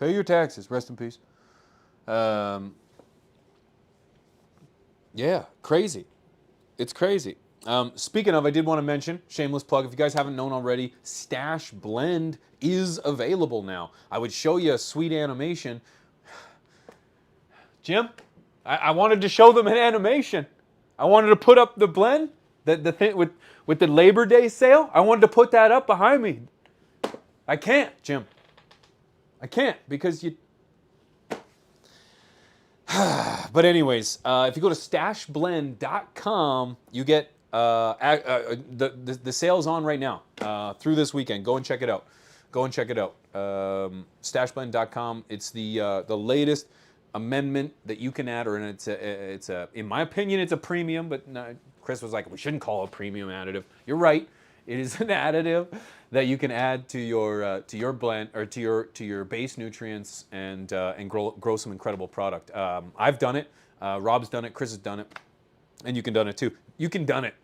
Pay your taxes. Rest in peace. Yeah, crazy. It's crazy. Speaking of, I did want to mention, shameless plug, if you guys haven't known already, Stash Blend is available now. I would show you a sweet animation. Jim, I wanted to show them an animation. I wanted to put up the blend, the thing with the Labor Day sale. I wanted to put that up behind me. I can't, Jim. I can't because you... But anyways, if you go to stashblend.com, you get the sale's on right now through this weekend. Go and check it out. Go and check it out. Stashblend.com. It's the latest amendment that you can add, or it's a in my opinion it's a premium, but no, Chris was like, we shouldn't call it a premium additive. You're right. It is an additive that you can add to your blend or to your base nutrients and grow some incredible product. I've done it. Rob's done it. Chris has done it, and you can done it too. You can done it.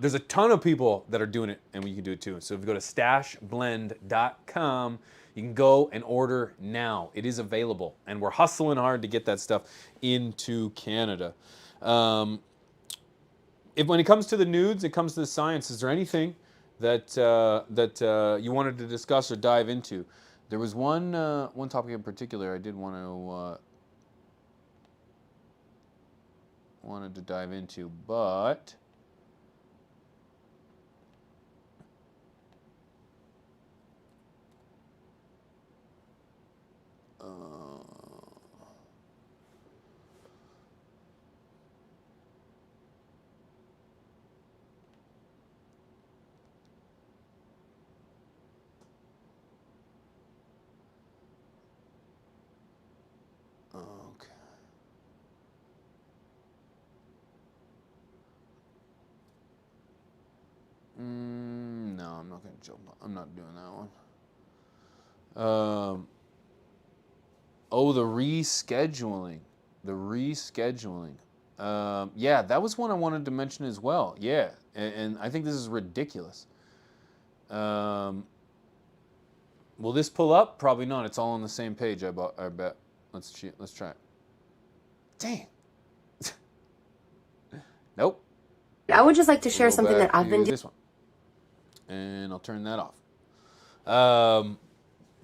There's a ton of people that are doing it, and you can do it too. So if you go to stashblend.com, you can go and order now. It is available, and we're hustling hard to get that stuff into Canada. When it comes to the nudes, it comes to the science. Is there anything that you wanted to discuss or dive into? There was one topic in particular I did wanted to dive into, but okay. No, I'm not going to jump. I'm not doing that one. Oh, the rescheduling. Yeah, that was one I wanted to mention as well. Yeah, and I think this is ridiculous. Will this pull up? Probably not. It's all on the same page, I bet. Let's try it. Dang. Nope. I would just like to share We'll go something back that I've been to this one. And I'll turn that off.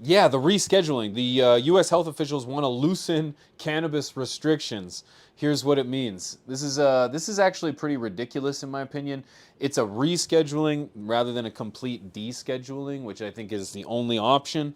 Yeah, the rescheduling. The U.S. health officials want to loosen cannabis restrictions. Here's what it means. This is actually pretty ridiculous in my opinion. It's a rescheduling rather than a complete descheduling, which I think is the only option.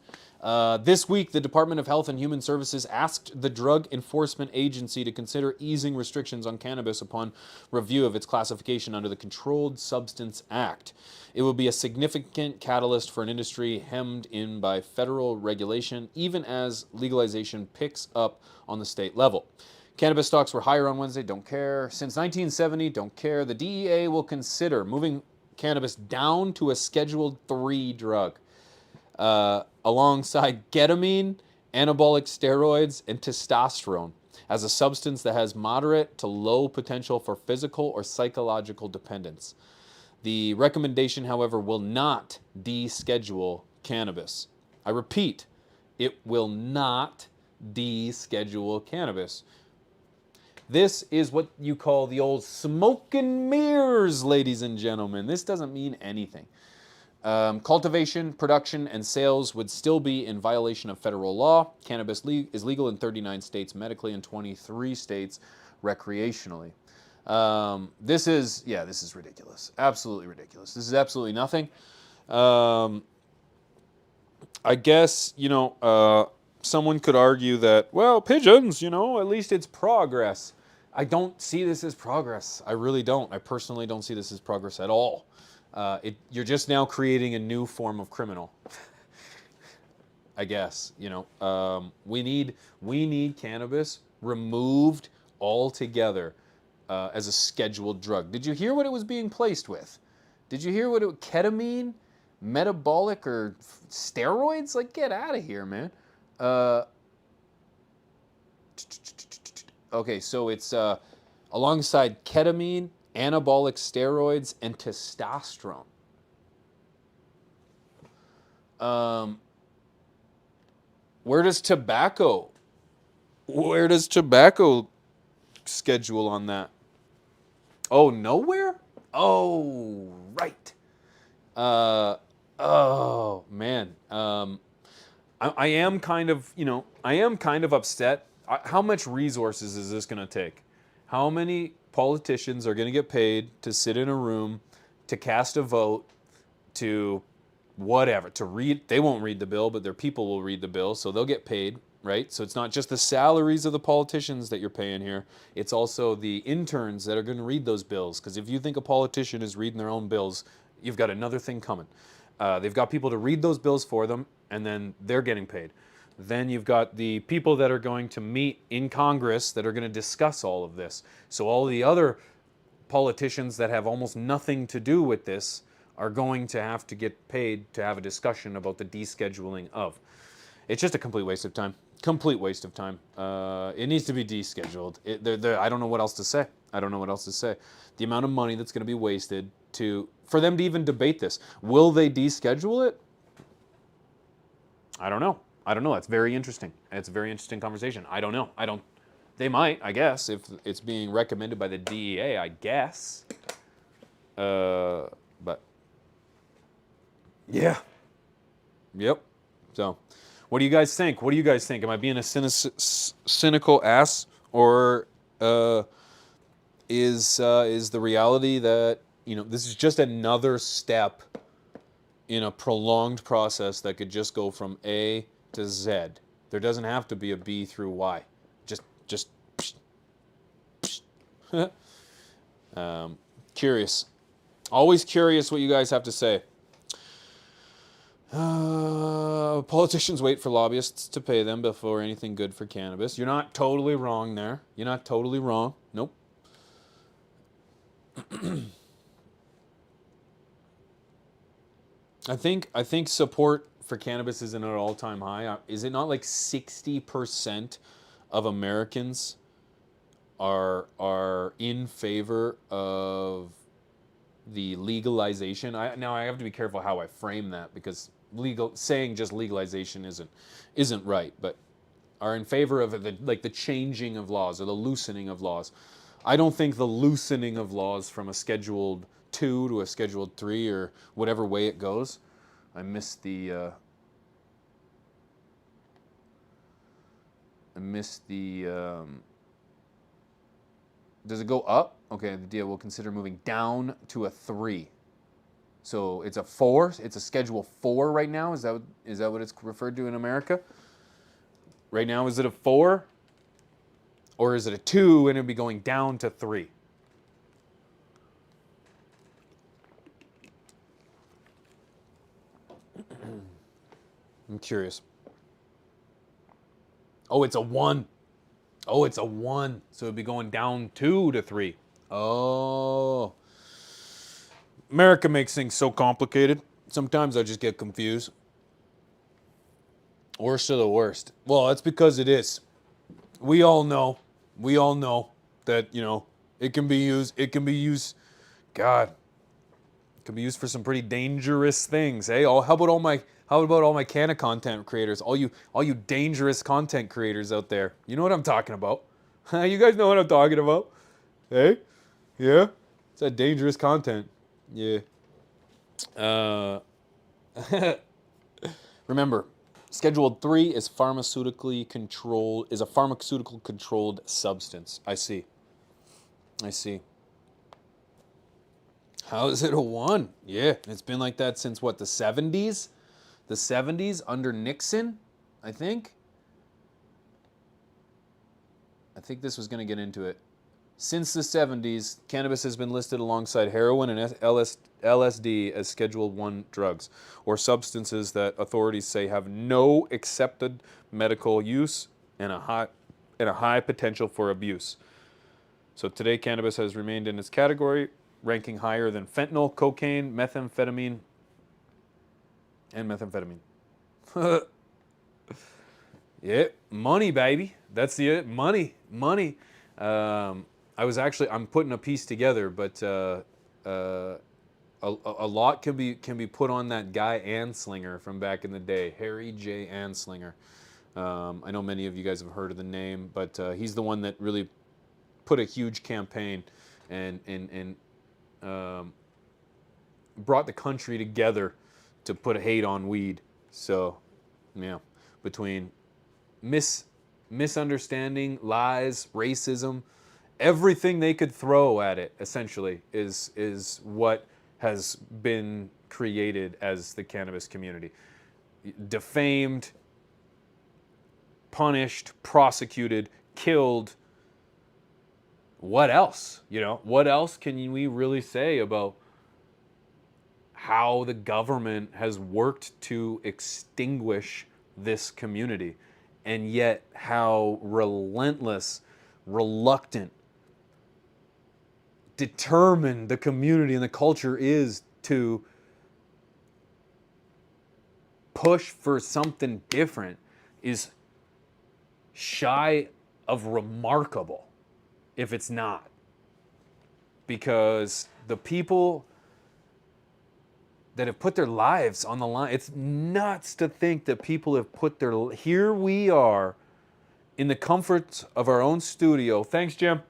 This week, the Department of Health and Human Services asked the Drug Enforcement Agency to consider easing restrictions on cannabis upon review of its classification under the Controlled Substance Act. It will be a significant catalyst for an industry hemmed in by federal regulation, even as legalization picks up on the state level. Cannabis stocks were higher on Wednesday, don't care. Since 1970, don't care. The DEA will consider moving cannabis down to a Scheduled 3 drug. Alongside ketamine, anabolic steroids, and testosterone as a substance that has moderate to low potential for physical or psychological dependence. The recommendation, however, will not deschedule cannabis. I repeat, it will not deschedule cannabis. This is what you call the old smoke and mirrors, ladies and gentlemen. This doesn't mean anything. Cultivation, production, and sales would still be in violation of federal law. Cannabis is legal in 39 states medically and 23 states recreationally. This is ridiculous. Absolutely ridiculous. This is absolutely nothing. I guess, someone could argue that, well, pigeons, at least it's progress. I don't see this as progress. I really don't. I personally don't see this as progress at all. You're just now creating a new form of criminal. I guess, we need cannabis removed altogether as a scheduled drug. Did you hear what it was being placed with? Did you hear ketamine, metabolic, or steroids? Like, get out of here, man. Okay, so it's alongside ketamine, anabolic steroids, and testosterone. Where does tobacco schedule on that? Oh, nowhere? Oh, right. Oh man. I am kind of, I am kind of upset. How much resources is this going to take? How many politicians are going to get paid to sit in a room, to cast a vote, to whatever, to read? They won't read the bill, but their people will read the bill, so they'll get paid, right? So it's not just the salaries of the politicians that you're paying here. It's also the interns that are going to read those bills. Because if you think a politician is reading their own bills, you've got another thing coming. They've got people to read those bills for them, and then they're getting paid. Then you've got the people that are going to meet in Congress that are going to discuss all of this. So all the other politicians that have almost nothing to do with this are going to have to get paid to have a discussion about the descheduling of. It's just a complete waste of time. Complete waste of time. It needs to be descheduled. I don't know what else to say. I don't know what else to say. The amount of money that's going to be wasted for them to even debate this. Will they deschedule it? I don't know. I don't know. That's very interesting. It's a very interesting conversation. I don't know. They might, I guess, if it's being recommended by the DEA, I guess. But yeah. Yep. So, what do you guys think? What do you guys think? Am I being a cynical ass, or is the reality that this is just another step in a prolonged process that could just go from A to Z? There doesn't have to be a B through Y. Just curious. Always curious what you guys have to say. Politicians wait for lobbyists to pay them before anything good for cannabis. You're not totally wrong there. You're not totally wrong. Nope. I think support for cannabis is at an all-time high. Is it not like 60% of Americans are in favor of the legalization? Now I have to be careful how I frame that, because saying just legalization isn't right, but are in favor of the changing of laws or the loosening of laws. I don't think the loosening of laws from a Scheduled 2 to a Scheduled 3 or whatever way it goes. I missed the does it go up? Okay, the deal will consider moving down to a 3. So it's a 4. It's a Schedule 4 right now. Is that what it's referred to in America? Right now, is it a 4? Or is it a 2 and it'll be going down to 3? I'm curious. Oh, it's a 1. Oh, it's a 1. So it'd be going down 2 to 3. Oh. America makes things so complicated. Sometimes I just get confused. Worst of the worst. Well, that's because it is. We all know that, it can be used, God, it can be used for some pretty dangerous things, eh? How about all my Canna content creators, all you dangerous content creators out there? You know what I'm talking about. You guys know what I'm talking about. Hey? Yeah? It's that dangerous content. Yeah. Remember, Scheduled 3 is a pharmaceutical controlled substance. I see. How is it a 1? Yeah, it's been like that since what, the 70s? The 70s under Nixon, I think. I think this was going to get into it. Since the 70s, cannabis has been listed alongside heroin and LSD as Schedule 1 drugs, or substances that authorities say have no accepted medical use and a high potential for abuse. So today, cannabis has remained in its category, ranking higher than fentanyl, cocaine, methamphetamine, and methamphetamine. Yeah, money, baby. That's it. Money. I'm putting a piece together, but a lot can be put on that guy Anslinger from back in the day, Harry J. Anslinger. I know many of you guys have heard of the name, but he's the one that really put a huge campaign and brought the country together to put hate on weed. So, yeah, between misunderstanding, lies, racism, everything they could throw at it, essentially, is what has been created as the cannabis community. Defamed, punished, prosecuted, killed. What else? You know, what else can we really say about how the government has worked to extinguish this community, and yet how relentless, reluctant, determined the community and the culture is to push for something different is shy of remarkable if it's not. Because the people that have put their lives on the line, it's nuts to think that people have put their, here we are in the comforts of our own studio, thanks Jim,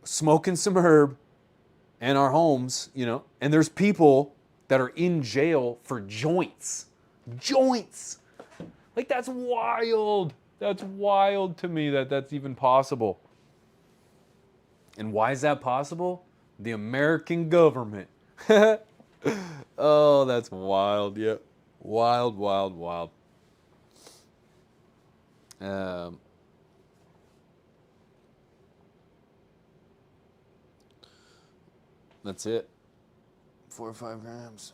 smoking some herb in our homes, you know, and there's people that are in jail for joints. Joints! Like, that's wild. That's wild to me that that's even possible. And why is that possible? The American government. Oh, that's wild. Yeah. Wild, wild, wild. That's it. 4 or 5 grams.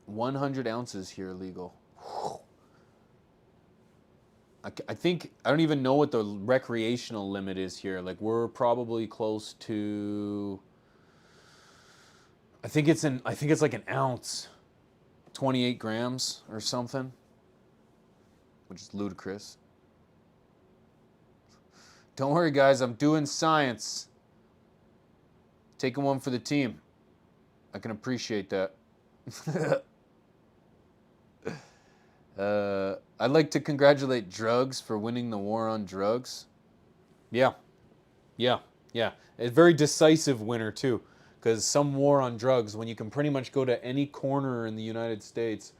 100 ounces here legal. I think, I don't even know what the recreational limit is here. Like, we're probably close to, I think it's like an ounce, 28 grams or something, which is ludicrous. Don't worry, guys, I'm doing science. Taking one for the team. I can appreciate that. I'd like to congratulate drugs for winning the war on drugs. Yeah. A very decisive winner, too. Because some war on drugs, when you can pretty much go to any corner in the United States,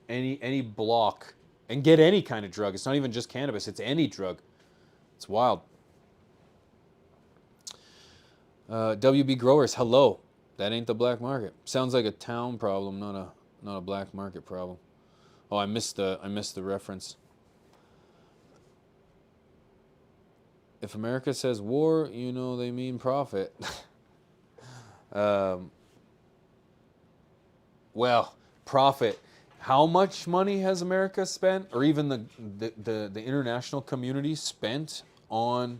any block, and get any kind of drug. It's not even just cannabis, it's any drug. It's wild. WB Growers, hello. That ain't the black market. Sounds like a town problem, not a black market problem. Oh, I missed the reference. If America says war, you know they mean profit. Well, profit. How much money has America spent, or even the international community spent on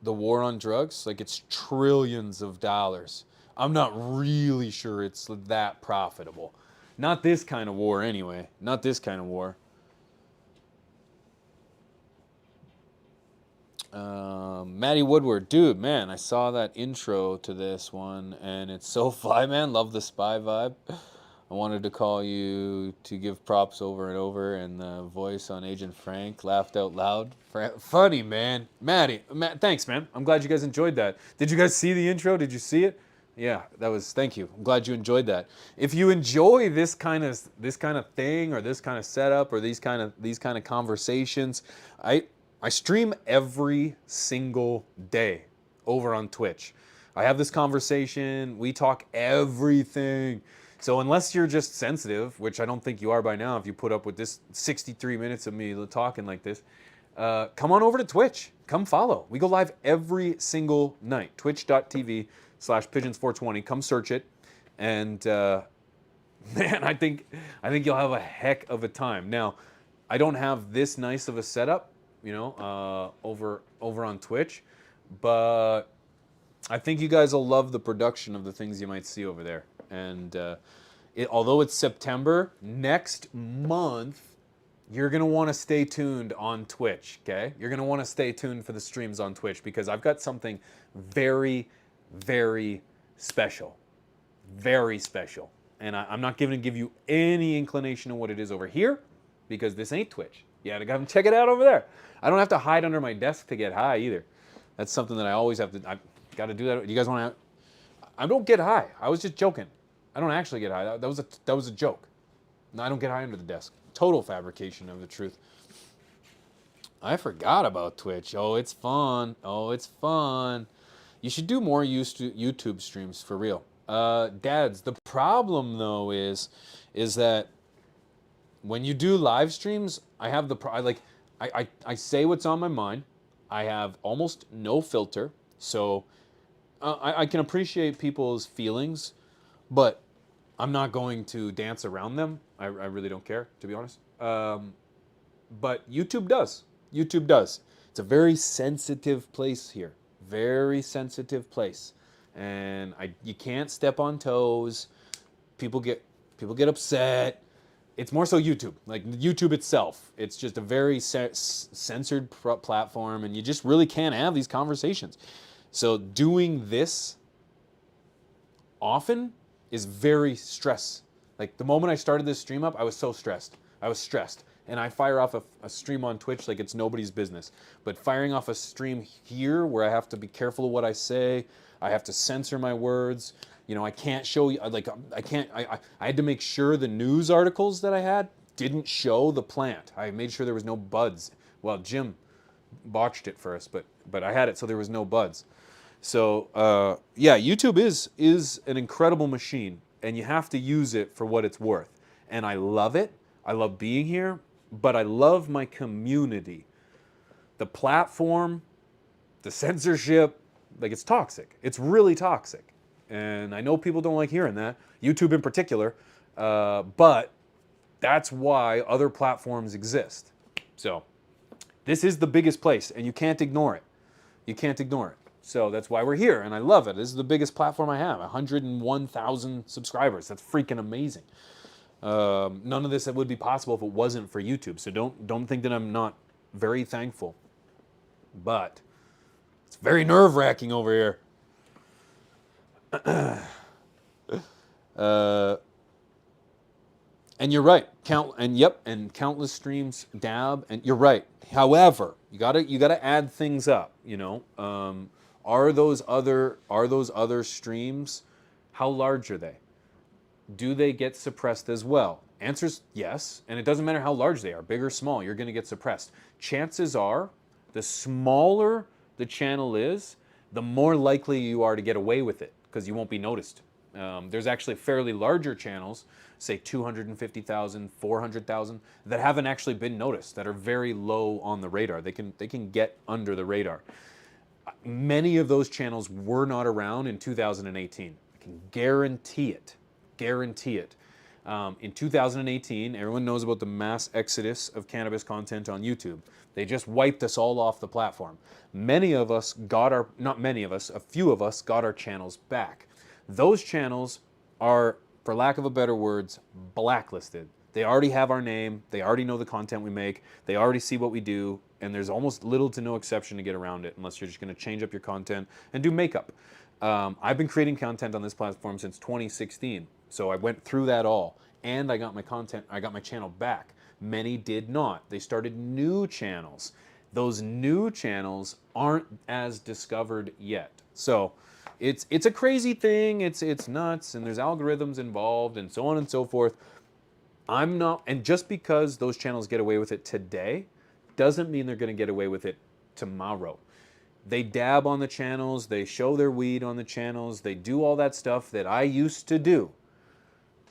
the war on drugs? Like, it's trillions of dollars. I'm not really sure it's that profitable. Not this kind of war, anyway. Not this kind of war. Maddie Woodward, dude, man, I saw that intro to this one, and it's so fly, man. Love the spy vibe. I wanted to call you to give props over and over, and the voice on Agent Frank laughed out loud. Funny, man. Maddie, thanks, man. I'm glad you guys enjoyed that. Did you guys see the intro? Did you see it? Yeah, thank you. I'm glad you enjoyed that. If you enjoy this kind of thing, or this kind of setup, or these kind of conversations, I stream every single day over on Twitch. I have this conversation, we talk everything. So unless you're just sensitive, which I don't think you are by now if you put up with this 63 minutes of me talking like this, come on over to Twitch. Come follow. We go live every single night. Twitch.tv/pigeons420. Come search it. And man, I think you'll have a heck of a time. Now, I don't have this nice of a setup, you know, over on Twitch, but I think you guys will love the production of the things you might see over there. And although it's September, next month, you're going to want to stay tuned on Twitch, okay? You're going to want to stay tuned for the streams on Twitch, because I've got something very, very special. Very special. And I'm not going to give you any inclination of what it is over here, because this ain't Twitch. You got to come check it out over there. I don't have to hide under my desk to get high either. That's something that I always have to... Got to do that. You guys want to? I don't get high. I was just joking. I don't actually get high. That was a joke. No, I don't get high under the desk. Total fabrication of the truth. I forgot about Twitch. Oh, it's fun. Oh, it's fun. You should do more YouTube streams for real. Dads, the problem though is that when you do live streams, I have I say what's on my mind. I have almost no filter, so I can appreciate people's feelings, but I'm not going to dance around them. I really don't care, to be honest. But YouTube does. YouTube does. It's a very sensitive place here. Very sensitive place, and you can't step on toes. People get upset. It's more so YouTube, like YouTube itself. It's just a very censored platform, and you just really can't have these conversations. So doing this often is very stress. Like the moment I started this stream up, I was so stressed. I was stressed. And I fire off a stream on Twitch like it's nobody's business. But firing off a stream here where I have to be careful of what I say, I have to censor my words. You know, I can't show you, like, I had to make sure the news articles that I had didn't show the plant. I made sure there was no buds. Well, Jim botched it for us, but I had it so there was no buds. So, yeah, YouTube is an incredible machine, and you have to use it for what it's worth. And I love it. I love being here, but I love my community. The platform, the censorship, like it's toxic. It's really toxic. And I know people don't like hearing that, YouTube in particular, but that's why other platforms exist. So this is the biggest place, and you can't ignore it. You can't ignore it. So that's why we're here, and I love it. This is the biggest platform I have, 101,000 subscribers. That's freaking amazing. None of this would be possible if it wasn't for YouTube. So don't think that I'm not very thankful. But it's very nerve-wracking over here. And you're right. And countless streams, dab, and you're right. However, you gotta add things up. You know, are those other streams? How large are they? Do they get suppressed as well? Answer's yes, and it doesn't matter how large they are, big or small, you're going to get suppressed. Chances are, the smaller the channel is, the more likely you are to get away with it, because you won't be noticed. There's actually fairly larger channels, say 250,000, 400,000, that haven't actually been noticed, that are very low on the radar. They can get under the radar. Many of those channels were not around in 2018. I can guarantee it. Guarantee it. In 2018, everyone knows about the mass exodus of cannabis content on YouTube. They just wiped us all off the platform. Many of us got our, not many of us, a few of us got our channels back. Those channels are, for lack of a better words, blacklisted. They already have our name, they already know the content we make, they already see what we do, and there's almost little to no exception to get around it unless you're just going to change up your content and do makeup. I've been creating content on this platform since 2016. So I went through that all, and I got my channel back. Many did not. They started new channels. Those new channels aren't as discovered yet. So it's a crazy thing. It's nuts, and there's algorithms involved, and so on and so forth. I'm not, and just because those channels get away with it today, doesn't mean they're going to get away with it tomorrow. They dab on the channels, they show their weed on the channels, they do all that stuff that I used to do.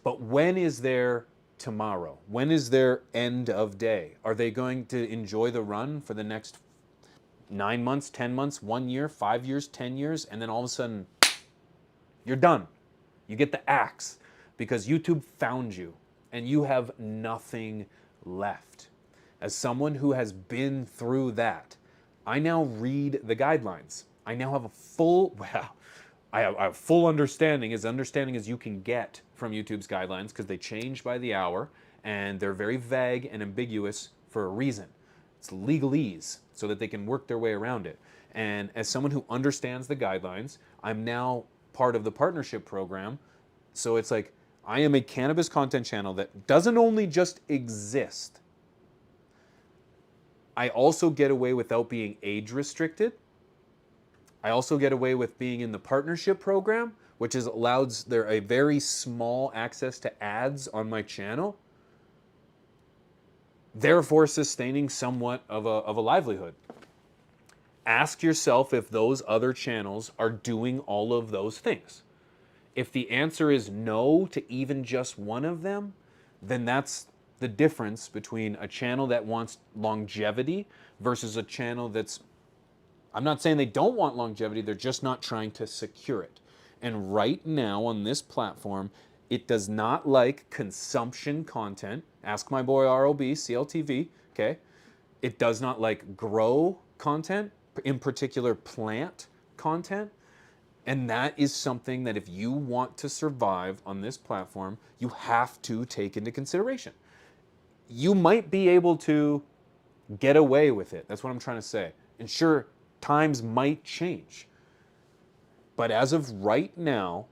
But when is their tomorrow? When is their end of day? Are they going to enjoy the run for the next 9 months, 10 months, 1 year, 5 years, 10 years, and then all of a sudden, you're done. You get the axe because YouTube found you and you have nothing left. As someone who has been through that, I now read the guidelines. I now have a full, I have full understanding as you can get from YouTube's guidelines, because they change by the hour and they're very vague and ambiguous for a reason. It's legalese so that they can work their way around it. And as someone who understands the guidelines, I'm now part of the partnership program. So it's like, I am a cannabis content channel that doesn't only just exist. I also get away without being age restricted. I also get away with being in the partnership program, which is allows there a very small access to ads on my channel, therefore sustaining somewhat of a livelihood. Ask yourself if those other channels are doing all of those things. If the answer is no to even just one of them, then that's the difference between a channel that wants longevity versus a channel that's, I'm not saying they don't want longevity, they're just not trying to secure it. And right now on this platform, it does not like consumption content. Ask my boy ROB, CLTV, okay? It does not like grow content, in particular plant content. And that is something that if you want to survive on this platform, you have to take into consideration. You might be able to get away with it. That's what I'm trying to say. And sure, times might change. But as of right now,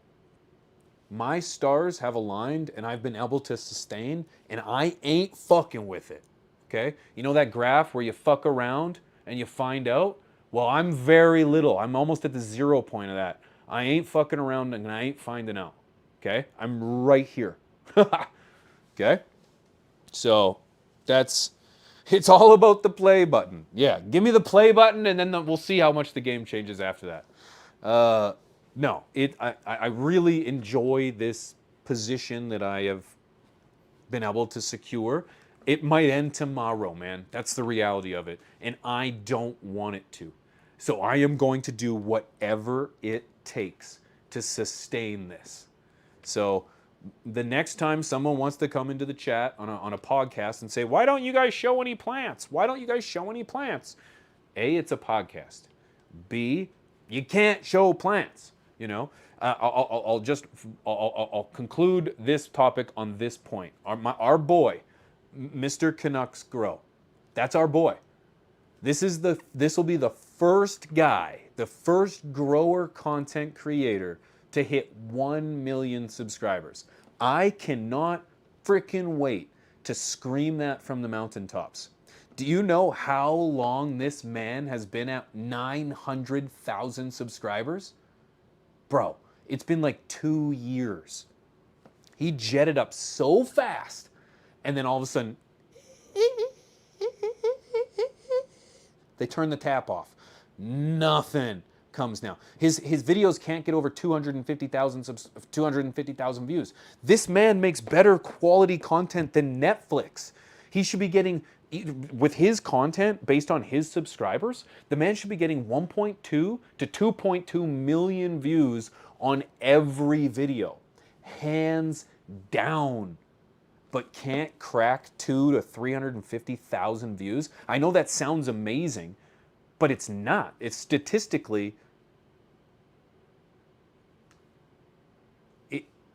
my stars have aligned and I've been able to sustain, and I ain't fucking with it. Okay? You know that graph where you fuck around and you find out? Well, I'm very little. I'm almost at the 0 point of that. I ain't fucking around and I ain't finding out. Okay? I'm right here. Okay? So it's all about the play button. Yeah, give me the play button and then we'll see how much the game changes after that. No, I really enjoy this position that I have been able to secure. It might end tomorrow, man. That's the reality of it. And I don't want it to. So I am going to do whatever it takes to sustain this. So the next time someone wants to come into the chat on a podcast and say, why don't you guys show any plants? Why don't you guys show any plants? A, it's a podcast. B, you can't show plants. You know, I'll conclude this topic on this point. Our boy, Mr. Canucks Grow. That's our boy. This will be the first guy, the first grower content creator to hit 1 million subscribers. I cannot freaking wait to scream that from the mountaintops. Do you know how long this man has been at 900,000 subscribers? Bro, it's been like 2 years. He jetted up so fast, and then all of a sudden, they turn the tap off. Nothing comes now. His videos can't get over 250,000 views. This man makes better quality content than Netflix. He should be getting, with his content based on his subscribers, the man should be getting 1.2 to 2.2 million views on every video. Hands down. But can't crack 200,000 to 350,000 views. I know that sounds amazing, but it's not. It's statistically,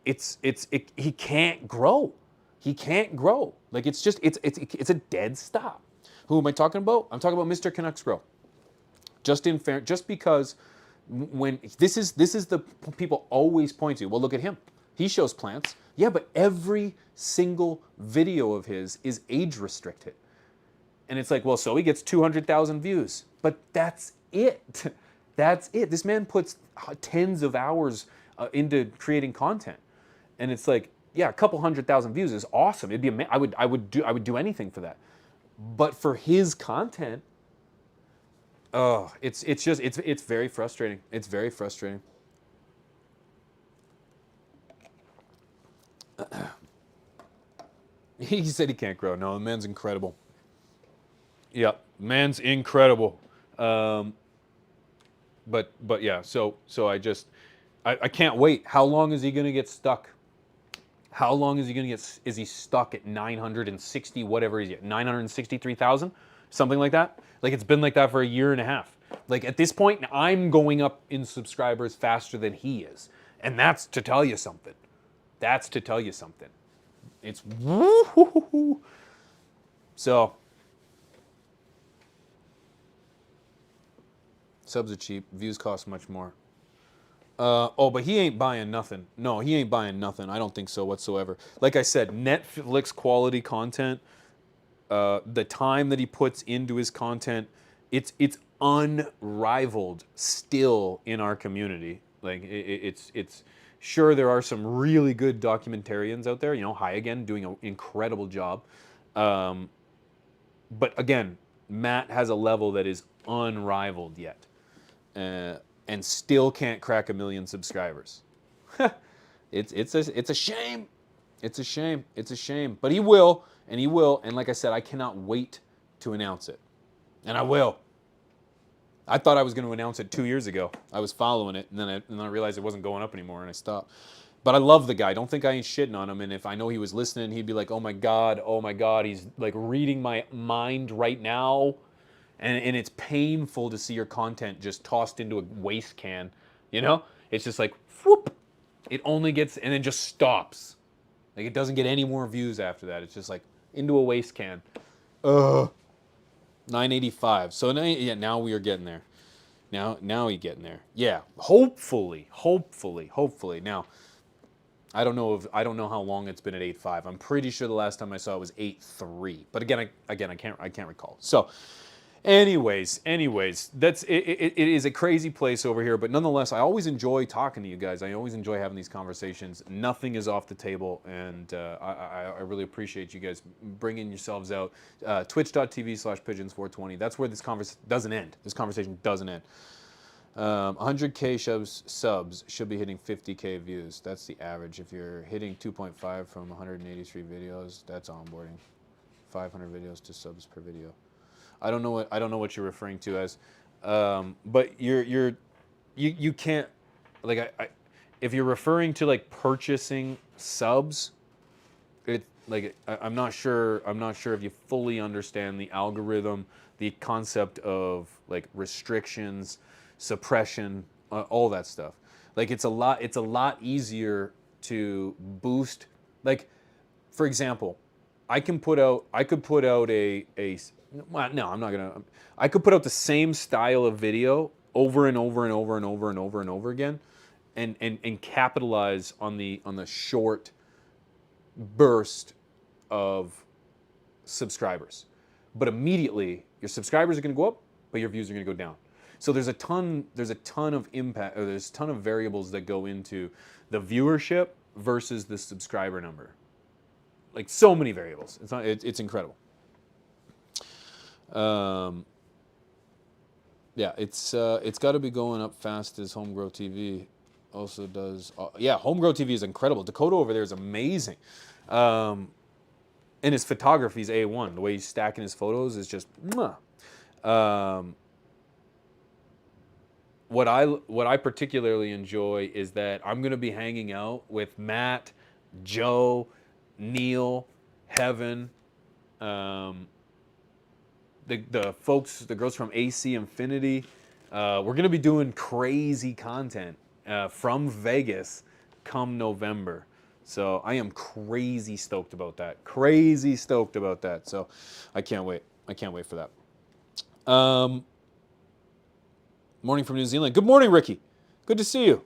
he can't grow. He can't grow. Like it's a dead stop. Who am I talking about? I'm talking about Mr. Canucks Grow. Just because when this is the people always point to. Well, look at him. He shows plants. Yeah, but every single video of his is age restricted. And it's like, well, so he gets 200,000 views. But that's it. That's it. This man puts tens of hours into creating content. And it's like, yeah, a couple 100,000 views is awesome. It'd be I would do anything for that. But for his content, oh, it's very frustrating. It's very frustrating. He said he can't grow. No, the man's incredible. Yeah, man's incredible. But yeah, so I can't wait. How long is he gonna get stuck? How long is he gonna get? Is he stuck at 960 whatever he's at 963,000, something like that? Like it's been like that for a year and a half. Like at this point, I'm going up in subscribers faster than he is, and that's to tell you something. That's to tell you something. It's woo-hoo-hoo-hoo. So subs are cheap, views cost much more. But he ain't buying nothing. No, he ain't buying nothing. I don't think so whatsoever. Like I said, Netflix quality content, the time that he puts into his content it's unrivaled still in our community. Like it's sure there are some really good documentarians out there. You know, Hi Again doing an incredible job, but again, Matt has a level that is unrivaled yet, and still can't crack 1 million subscribers. It's a shame. It's a shame. It's a shame. But he will, and he will. And like I said, I cannot wait to announce it. And I will. I thought I was going to announce it 2 years ago. I was following it, and then I realized it wasn't going up anymore, and I stopped. But I love the guy. Don't think I ain't shitting on him. And if I know he was listening, he'd be like, oh my God, he's like reading my mind right now. And it's painful to see your content just tossed into a waste can. You know? It's just like, whoop. It only gets, and then just stops. Like it doesn't get any more views after that. It's just like into a waste can. 985. So now we are getting there. Now we getting there. Yeah, hopefully. Now, I don't know how long it's been at 8.5. I'm pretty sure the last time I saw it was 8.3. But again, I can't recall. So, anyways, that's it. It is a crazy place over here, but nonetheless, I always enjoy talking to you guys. I always enjoy having these conversations. Nothing is off the table, and I really appreciate you guys bringing yourselves out. Twitch.tv/pigeons420. That's where this conversation doesn't end. 100K subs should be hitting 50K views. That's the average. If you're hitting 2.5 from 183 videos, that's onboarding. 500 videos to subs per video. I don't know what you're referring to as, but you can't, like if you're referring to like purchasing subs, I'm not sure if you fully understand the algorithm, the concept of like restrictions, suppression, all that stuff. Like it's a lot easier to boost. Like, for example, I could put out I could put out the same style of video over and over again, and capitalize on the short burst of subscribers. But immediately your subscribers are going to go up, but your views are going to go down. So there's a ton of impact, or there's a ton of variables that go into the viewership versus the subscriber number. Like so many variables. It's incredible. Yeah, it's got to be going up fast as Homegrow TV also does. Yeah, Homegrow TV is incredible. Dakota over there is amazing. And his photography is A1. The way he's stacking his photos is just mwah. What I particularly enjoy is that I'm going to be hanging out with Matt, Joe, Neil, Heaven, the folks, the girls from AC Infinity. We're going to be doing crazy content from Vegas come November. So I am crazy stoked about that. So I can't wait. For that. Morning from New Zealand. Good morning, Ricky. Good to see you.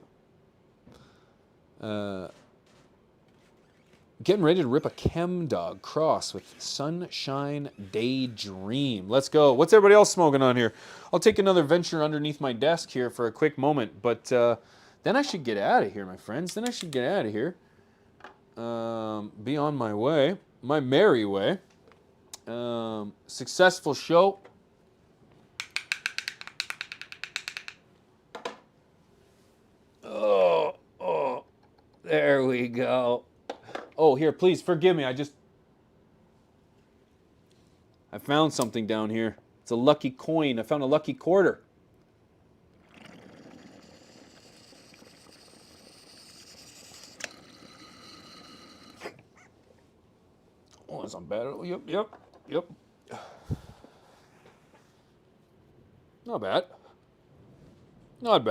Getting ready to rip a Chem Dog cross with Sunshine Daydream. Let's go. What's everybody else smoking on here? I'll take another venture underneath my desk here for a quick moment, but then I should get out of here, my friends. Be on my way, my merry way. Successful show. Oh, there we go. Oh, here, please forgive me. I found something down here. It's a lucky coin. I found a lucky quarter. Oh, that's not bad. Yep. Not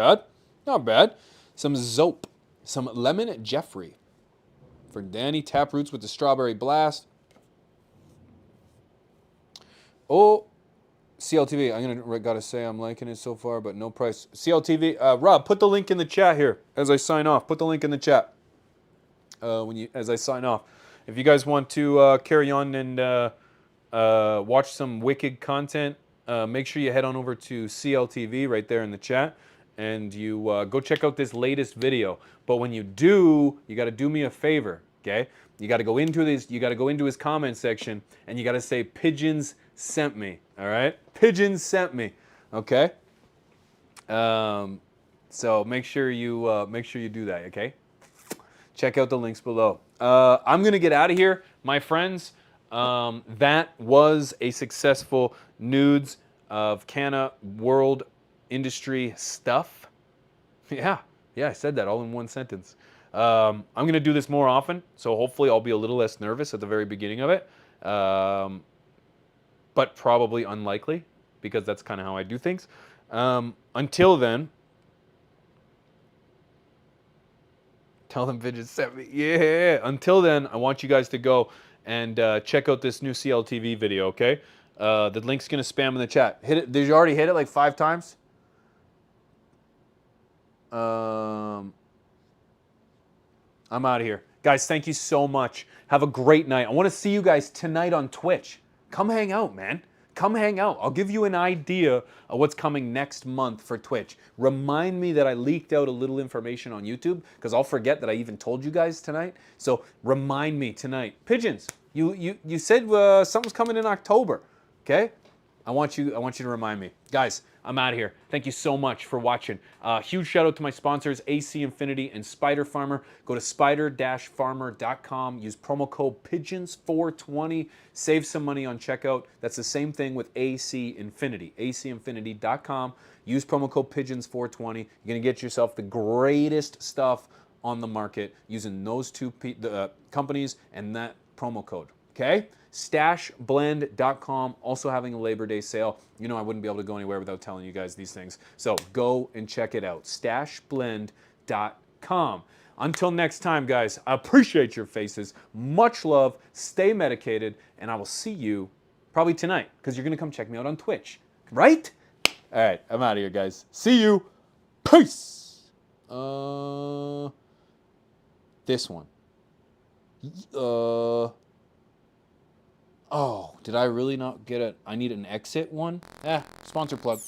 bad. Some Zope. Some Lemon Jeffrey. For Danny, Taproots with the Strawberry Blast. Oh, CLTV. Gotta say I'm liking it so far, but no price. CLTV. Rob, put the link in the chat here as I sign off. Put the link in the chat as I sign off. If you guys want to carry on and watch some wicked content make sure you head on over to CLTV right there in the chat, and you go check out this latest video. But when you do, you got to do me a favor, okay? You got to go into this. You got to go into his comment section, and you got to say "Pigeons sent me." All right, Pigeons sent me. Okay. So make sure you do that. Okay. Check out the links below. I'm gonna get out of here, my friends. That was a successful nudes of Canna world industry stuff. Yeah, I said that all in one sentence. I'm gonna do this more often, so hopefully I'll be a little less nervous at the very beginning of it, but probably unlikely because that's kind of how I do things. Until then, tell them Pigeons sent me. Yeah. Until then, I want you guys to go and check out this new CLTV video, okay? The link's going to spam in the chat. Hit it. Did you already hit it like 5 times? I'm out of here. Guys, thank you so much. Have a great night. I want to see you guys tonight on Twitch. Come hang out, man. Come hang out. I'll give you an idea of what's coming next month for Twitch. Remind me that I leaked out a little information on YouTube, because I'll forget that I even told you guys tonight. So remind me tonight. Pigeons, you said something's coming in October, okay? I want you to remind me. Guys, I'm out of here. Thank you so much for watching. Huge shout out to my sponsors, AC Infinity and Spider Farmer. Go to spider-farmer.com. Use promo code PIGEONS420. Save some money on checkout. That's the same thing with AC Infinity. ACinfinity.com. Use promo code PIGEONS420. You're going to get yourself the greatest stuff on the market using those two companies and that promo code. Okay? StashBlend.com, also having a Labor Day sale. You know I wouldn't be able to go anywhere without telling you guys these things. So go and check it out. StashBlend.com. Until next time, guys, I appreciate your faces. Much love. Stay medicated. And I will see you probably tonight, because you're going to come check me out on Twitch. Right? All right. I'm out of here, guys. See you. Peace. This one. Oh, did I really not get it? I need an exit one? Sponsor plug.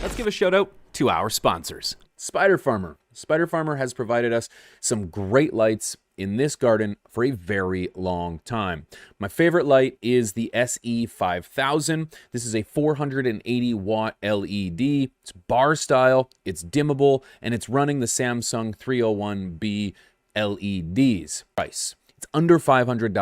Let's give a shout out to our sponsors. Spider Farmer. Spider Farmer has provided us some great lights in this garden for a very long time. My favorite light is the SE5000. This is a 480 watt LED. It's bar style, it's dimmable, and it's running the Samsung 301B LEDs. Price. It's under $500.